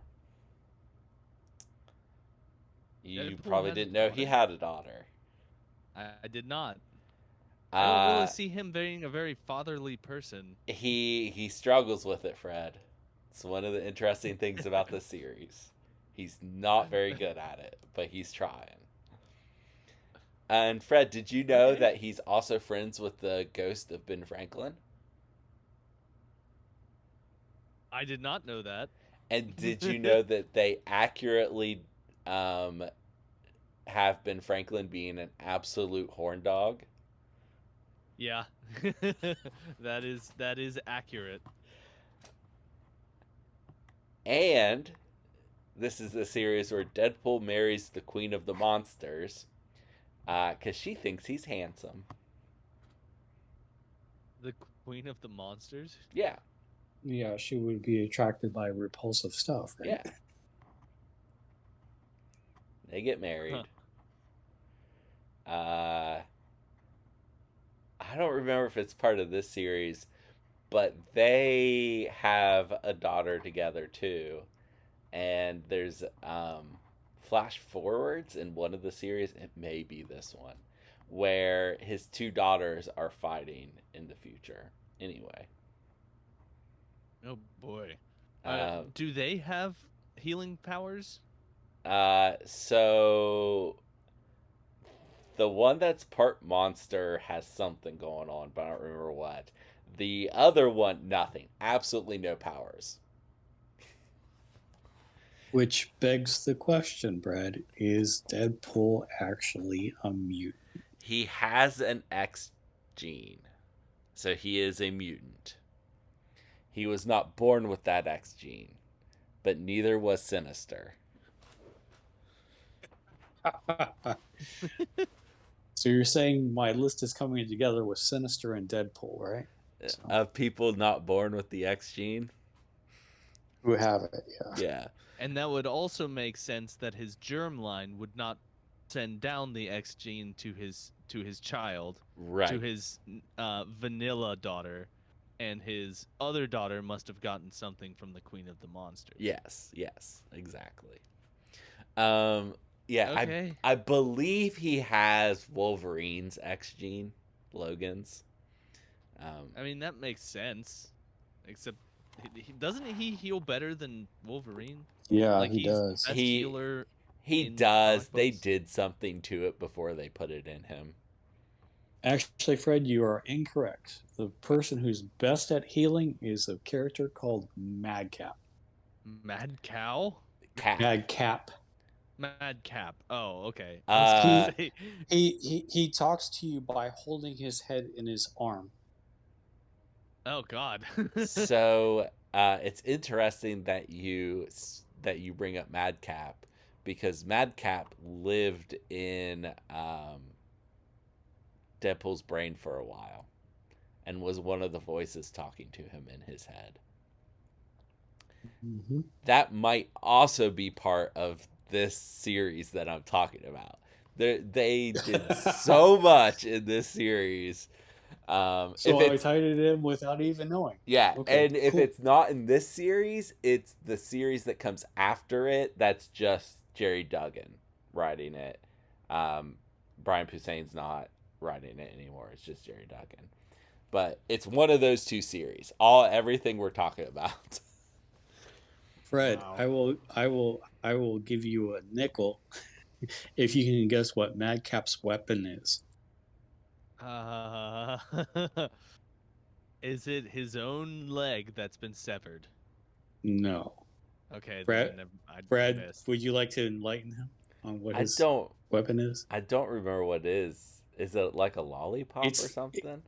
You Deadpool probably didn't know he had a daughter. I did not. I don't really see him being a very fatherly person. He struggles with it, Fred. It's one of the interesting things about this series. He's not very good at it, but he's trying. And Fred, did you know that he's also friends with the ghost of Ben Franklin? I did not know that. And did you know that they accurately have Ben Franklin being an absolute horn dog? Yeah. that is accurate. And this is the series where Deadpool marries the Queen of the Monsters because she thinks he's handsome. The Queen of the Monsters? Yeah. Yeah, she would be attracted by repulsive stuff, right? Yeah. They get married. Huh. I don't remember if it's part of this series, but they have a daughter together too. And there's flash forwards in one of the series, it may be this one, where his 2 daughters are fighting in the future. Anyway. Oh boy. Do they have healing powers? So the one that's part monster has something going on, but I don't remember what. The other one, nothing. Absolutely no powers. Which begs the question, Brad, is Deadpool actually a mutant? He has an X gene, so he is a mutant. He was not born with that X gene, but neither was Sinister. So you're saying my list is coming together with Sinister and Deadpool, right? So. Of people not born with the X gene? Who have it, yeah. Yeah. And that would also make sense that his germline would not send down the X gene to his child, right, to his vanilla daughter, and his other daughter must have gotten something from the Queen of the Monsters. Yes, exactly. Yeah, okay. I believe he has Wolverine's X gene, Logan's. I mean, that makes sense, except doesn't he heal better than Wolverine? Yeah, like he does. Best healer. He does. They did something to it before they put it in him. Actually, Fred, you are incorrect. The person who's best at healing is a character called Madcap. Mad Cow? Madcap. Madcap. Oh, okay. He talks to you by holding his head in his arm. Oh God. So it's interesting that you bring up Madcap, because Madcap lived in Deadpool's brain for a while and was one of the voices talking to him in his head. Mm-hmm. That might also be part of this series that I'm talking about. They did so much in this series So If I it's tied it in without even knowing. yeah, Okay, and if cool. it's not in this series, it's the series that comes after it. That's just Jerry Duggan writing it. Um, Brian Posehn's not writing it anymore. It's just Jerry Duggan. But it's one of those two series. Everything we're talking about. Fred, Wow. I will give you a nickel if you can guess what Madcap's weapon is. Uh, is it his own leg that's been severed? No. Okay, Brad, then I Brad, missed. would you like to enlighten him on what I his don't weapon is? I don't remember what it is. Is it like a lollipop or It's something?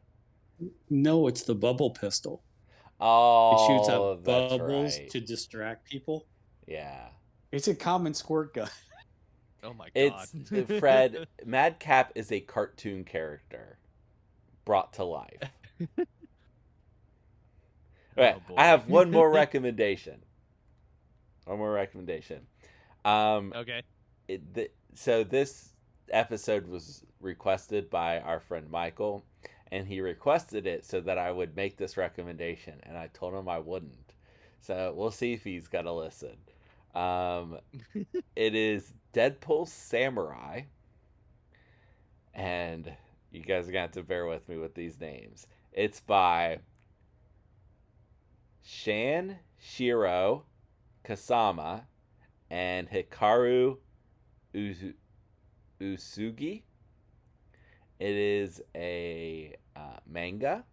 no, it's the bubble pistol. It shoots out Oh, that's bubbles right. to distract people. Yeah. It's a common squirt gun. Oh my god. It's Fred. Madcap is a cartoon character brought to life. Okay, Oh I boy. have one more recommendation. One more recommendation. Um, Okay. so this episode was requested by our friend Michael, and he requested it so that I would make this recommendation, and I told him I wouldn't. So we'll see if he's gonna listen. Um, it is Deadpool Samurai, and you guys are gonna have to bear with me with these names. It's by Shan Shiro Kasama and Hikaru Usugi. It is a manga,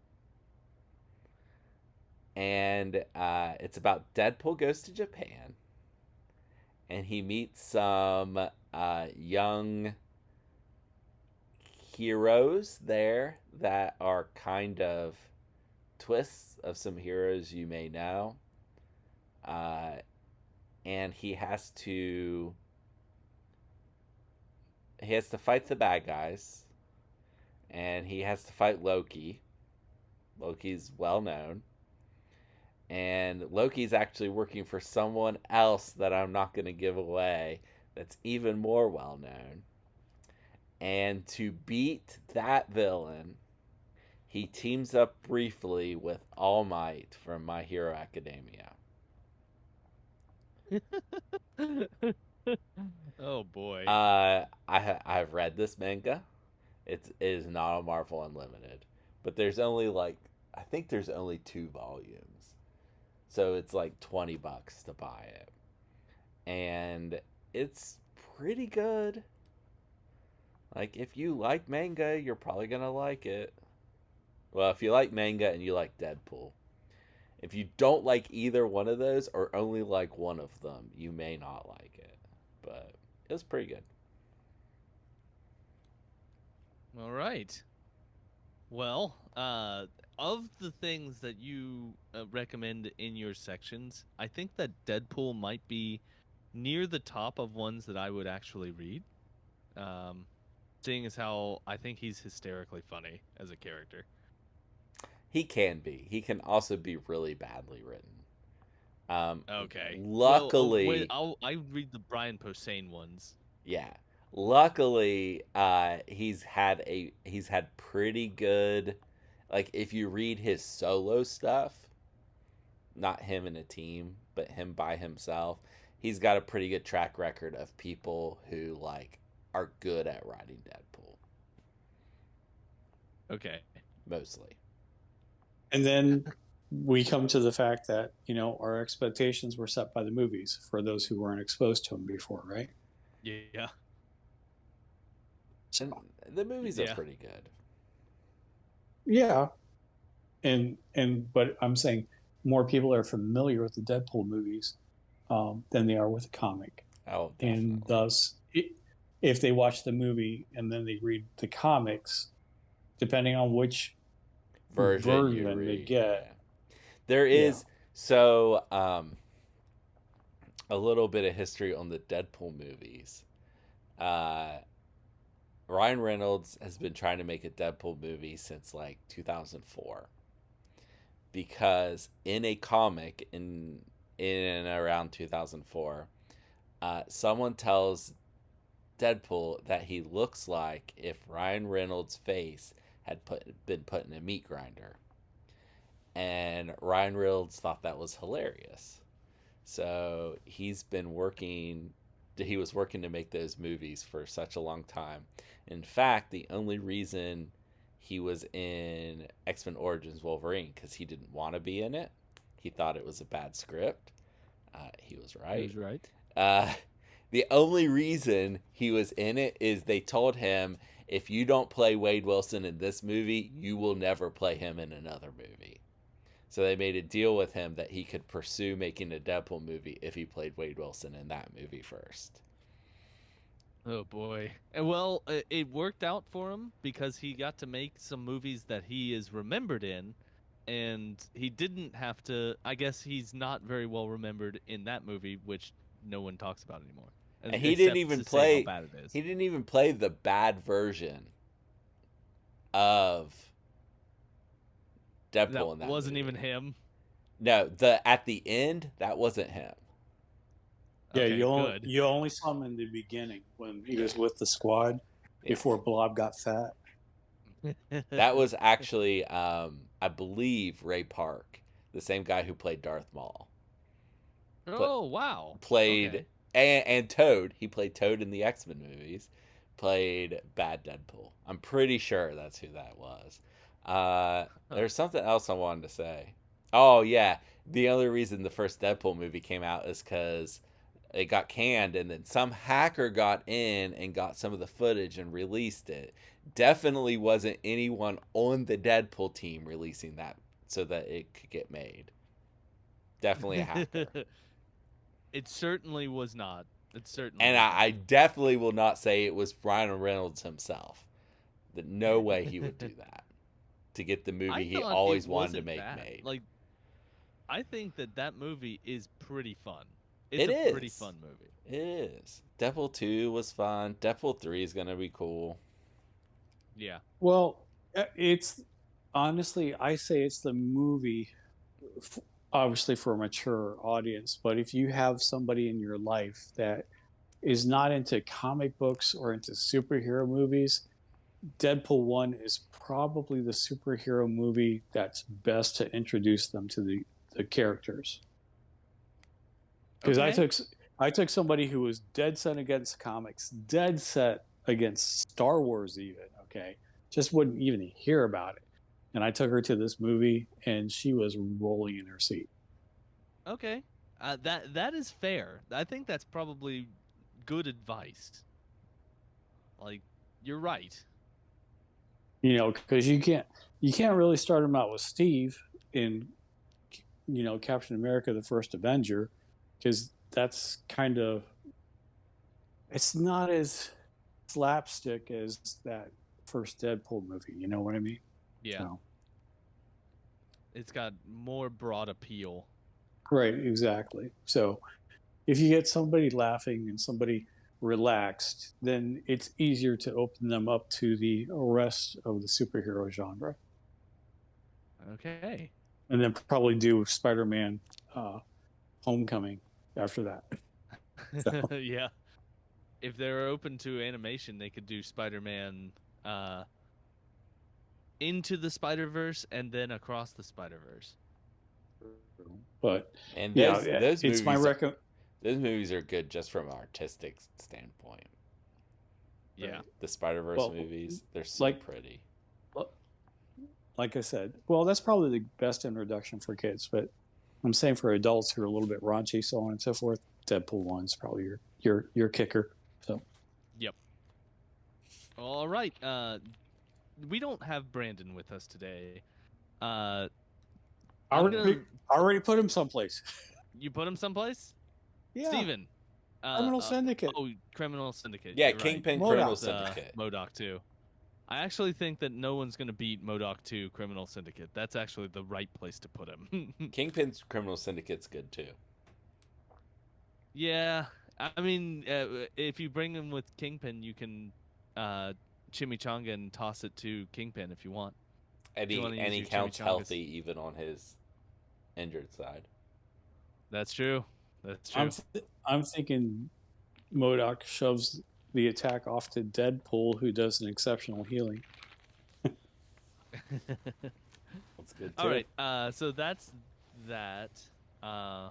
and it's about Deadpool goes to Japan, and he meets some young heroes there that are kind of twists of some heroes you may know. And he has to fight the bad guys, and he has to fight Loki. Loki's well known, and Loki's actually working for someone else that I'm not going to give away that's even more well known. And to beat that villain, he teams up briefly with All Might from My Hero Academia. Oh boy. I've read this manga. It is not a Marvel Unlimited, but there's only I think there's only 2 volumes, so it's like $20 to buy it, and it's pretty good. Like if you like manga, you're probably gonna like it. Well, if you like manga and you like Deadpool. If you don't like either one of those or only like one of them, you may not like it. But it was pretty good. All right. Well, of the things that you recommend in your sections, I think that Deadpool might be near the top of ones that I would actually read. Um, seeing as how I think he's hysterically funny as a character. He can be. He can also be really badly written. Um, Okay. Well, luckily, I read the Brian Posehn ones. yeah. Luckily, he's had pretty good. Like if you read his solo stuff, not him in a team, but him by himself, he's got a pretty good track record of people who are good at writing Deadpool. Okay. Mostly. And then we come to the fact that, our expectations were set by the movies for those who weren't exposed to them before, right? Yeah. And the movies are pretty good. Yeah. But I'm saying more people are familiar with the Deadpool movies than they are with the comic. Oh, definitely. And thus, if they watch the movie and then they read the comics, depending on which version they get. Yeah. There is so a little bit of history on the Deadpool movies. Ryan Reynolds has been trying to make a Deadpool movie since 2004, because in a comic in and around 2004, someone tells Deadpool that he looks like if Ryan Reynolds' face been put in a meat grinder. And Ryan Reynolds thought that was hilarious. So he was working to make those movies for such a long time. In fact, the only reason he was in X-Men Origins Wolverine, because he didn't want to be in it. He thought it was a bad script. He was right. He was right. The only reason he was in it is they told him, if you don't play Wade Wilson in this movie, you will never play him in another movie. So they made a deal with him that he could pursue making a Deadpool movie if he played Wade Wilson in that movie first. Oh boy. Well, it worked out for him because he got to make some movies that he is remembered in, and he didn't have to. I guess he's not very well remembered in that movie, which no one talks about anymore. And he didn't even play. How bad it is. He didn't even play the bad version of Deadpool in that wasn't movie. even him. No, at the end, that wasn't him. Yeah, Okay, you only saw him in the beginning when he was with the squad before Blob got fat. That was actually, I believe, Ray Park, the same guy who played Darth Maul. Oh wow! Played and Toad. He played Toad in the X-Men movies. Played Bad Deadpool. I'm pretty sure that's who that was. There's something else I wanted to say. Oh yeah, the only reason the first Deadpool movie came out is because it got canned, and then some hacker got in and got some of the footage and released it. Definitely wasn't anyone on the Deadpool team releasing that so that it could get made. Definitely a hacker. It certainly was not. It certainly. And I definitely will not say it was Ryan Reynolds himself. That no way he would do that to get the movie he always wanted to make made. Like, I think that movie is pretty fun. It's a pretty fun movie. It is. Deadpool 2 was fun. Deadpool 3 is going to be cool. Yeah. Well, it's honestly, I say it's the movie, obviously for a mature audience. But if you have somebody in your life that is not into comic books or into superhero movies, Deadpool 1 is probably the superhero movie that's best to introduce them to the characters. Because I took somebody who was dead set against comics, dead set against Star Wars even, okay? Just wouldn't even hear about it. And I took her to this movie, and she was rolling in her seat. Okay. That is fair. I think that's probably good advice. Like, you're right. You know, because you can't really start him out with Steve in, Captain America: The First Avenger, because that's kind of, it's not as slapstick as that first Deadpool movie. You know what I mean? Yeah. So. It's got more broad appeal. Right, exactly. So if you get somebody laughing and somebody relaxed, then it's easier to open them up to the rest of the superhero genre. Okay. And then probably do Spider-Man Homecoming after that. So. Yeah. If they're open to animation, they could do Spider-Man Into the Spider-Verse and then Across the Spider-Verse. But and those it's movies those movies are good just from an artistic standpoint. Yeah. The Spider-Verse movies, they're so pretty. Like I said, well, that's probably the best introduction for kids, but I'm saying for adults who are a little bit raunchy, so on and so forth, Deadpool 1 is probably your kicker. So. Yep. All right. We don't have Brandon with us today. I already put him someplace. You put him someplace? Yeah. Steven. Criminal Syndicate. Criminal Syndicate. Yeah, You're Kingpin right. Criminal Syndicate. MODOK 2. I actually think that no one's going to beat MODOK 2 Criminal Syndicate. That's actually the right place to put him. Kingpin's Criminal Syndicate's good too. Yeah. I mean, if you bring him with Kingpin, you can chimichanga and toss it to Kingpin if you want. And he counts healthy even on his injured side. That's true. That's true. I'm thinking MODOK shoves the attack off to Deadpool, who does an exceptional healing. That's good too. All right. So that's that. Uh,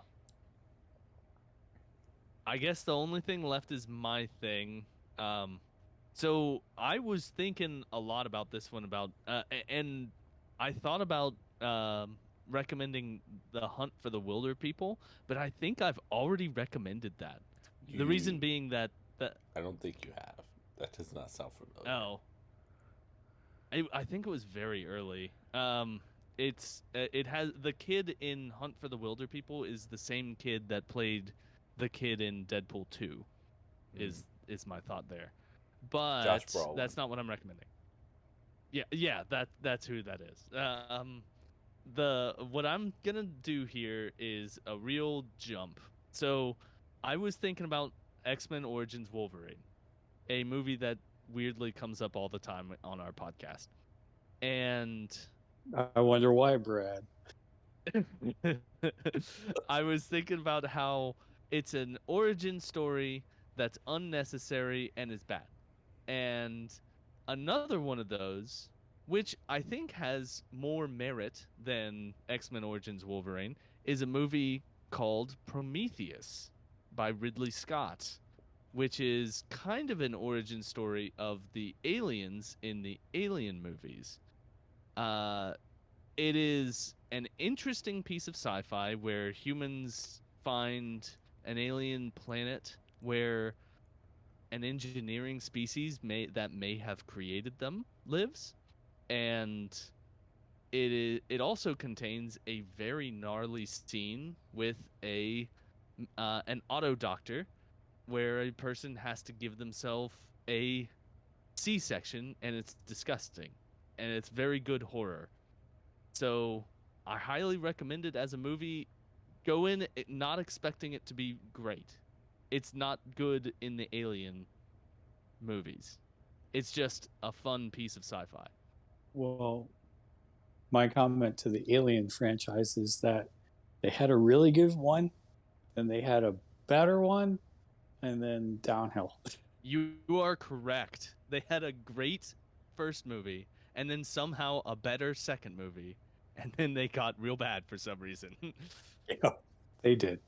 I guess the only thing left is my thing. So I was thinking a lot about this one and I thought about recommending The Hunt for the Wilder People, but I think I've already recommended that. The reason being that I don't think you have. That does not sound familiar. oh, I think it was very early. It has the kid in Hunt for the Wilder People is the same kid that played the kid in Deadpool 2. Is my thought there. But Josh Brolin. that's not what I'm recommending. Yeah, that's who that is. What I'm gonna do here is a real jump. So, I was thinking about X-Men Origins Wolverine, a movie that weirdly comes up all the time on our podcast, and I wonder why, Brad. I was thinking about how it's an origin story that's unnecessary and is bad. And another one of those, which I think has more merit than X-Men Origins Wolverine, is a movie called Prometheus by Ridley Scott, which is kind of an origin story of the aliens in the Alien movies. It is an interesting piece of sci-fi where humans find an alien planet where an engineering species that may have created them lives, and it also contains a very gnarly scene with an auto doctor where a person has to give themselves a C-section, and it's disgusting, and it's very good horror. So I highly recommend it as a movie. Go in not expecting it to be great. It's not good in the Alien movies. It's just a fun piece of sci-fi. Well, my comment to the Alien franchise is that they had a really good one, then they had a better one, and then downhill. You are correct. They had a great first movie, and then somehow a better second movie, and then they got real bad for some reason. Yeah, they did.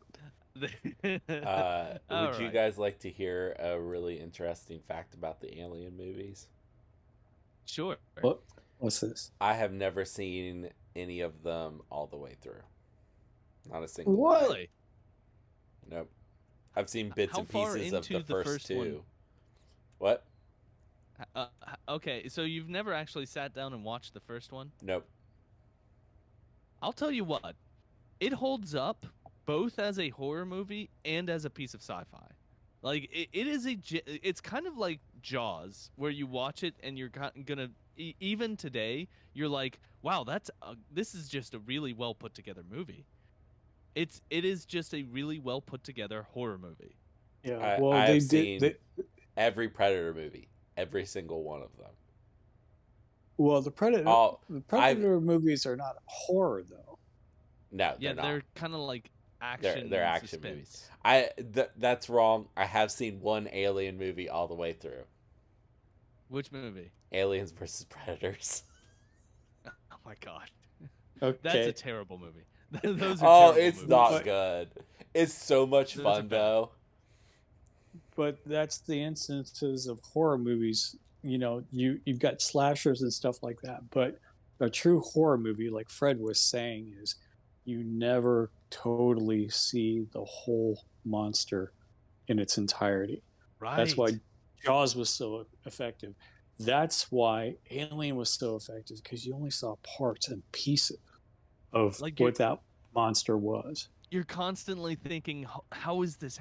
Would you guys like to hear a really interesting fact about the Alien movies? Sure. What's this? I have never seen any of them all the way through. Not a single What? one. Really? Nope. I've seen bits How and far pieces of into the the first first two. one? What? Okay, so you've never actually sat down and watched the first one? Nope. I'll tell you what. It holds up both as a horror movie and as a piece of sci-fi. Like it's kind of like Jaws, where you watch it and you're gonna even today you're like, wow, this is just a really well put together movie. It is just a really well put together horror movie. Yeah. I've seen every Predator movie, every single one of them. Well, the Predator movies are not horror though. No, they're kind of like action. They're action movies. That's wrong. I have seen one Alien movie all the way through. Which movie? Aliens versus Predators. Oh my god. Okay. That's a terrible movie. Those are terrible it's movies. not good. It's so much fun though. But that's the instances of horror movies. You know, you've got slashers and stuff like that. But a true horror movie, like Fred was saying, is you never totally see the whole monster in its entirety. Right. That's why Jaws was so effective. That's why Alien was so effective, because you only saw parts and pieces of what that monster was. You're constantly thinking, how is this?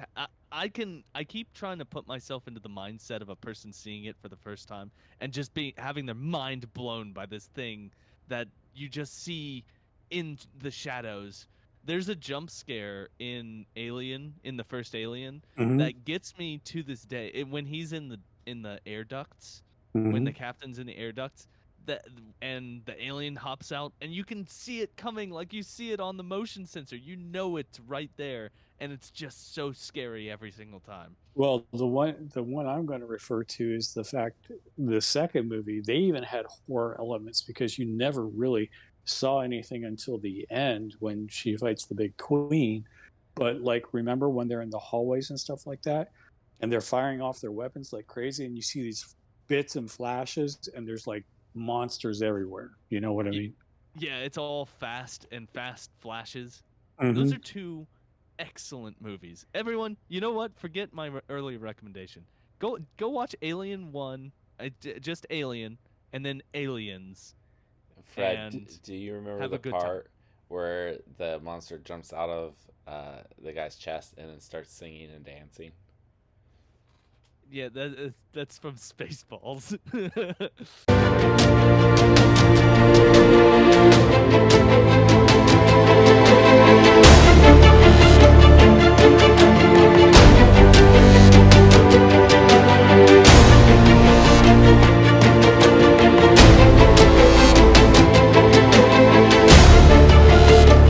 I keep trying to put myself into the mindset of a person seeing it for the first time and just having their mind blown by this thing that you just see in the shadows. There's a jump scare in Alien, in the first Alien, that gets me to this day. When he's in the air ducts, when the captain's in the air ducts, and the alien hops out, and you can see it coming, like you see it on the motion sensor. You know it's right there, and it's just so scary every single time. Well, the one I'm going to refer to is the fact the second movie, they even had horror elements because you never really saw anything until the end when she fights the big queen. But like, remember when they're in the hallways and stuff like that, and they're firing off their weapons like crazy, and you see these bits and flashes, and there's like monsters everywhere. You know what I mean? Yeah, it's all fast flashes. Mm-hmm. Those are two excellent movies. Everyone, you know what? Forget my early recommendation. Go watch Alien 1, just Alien, and then Aliens. Fred, And do you remember have the a good part where the monster jumps out of the guy's chest and then starts singing and dancing? Yeah, that's from Spaceballs.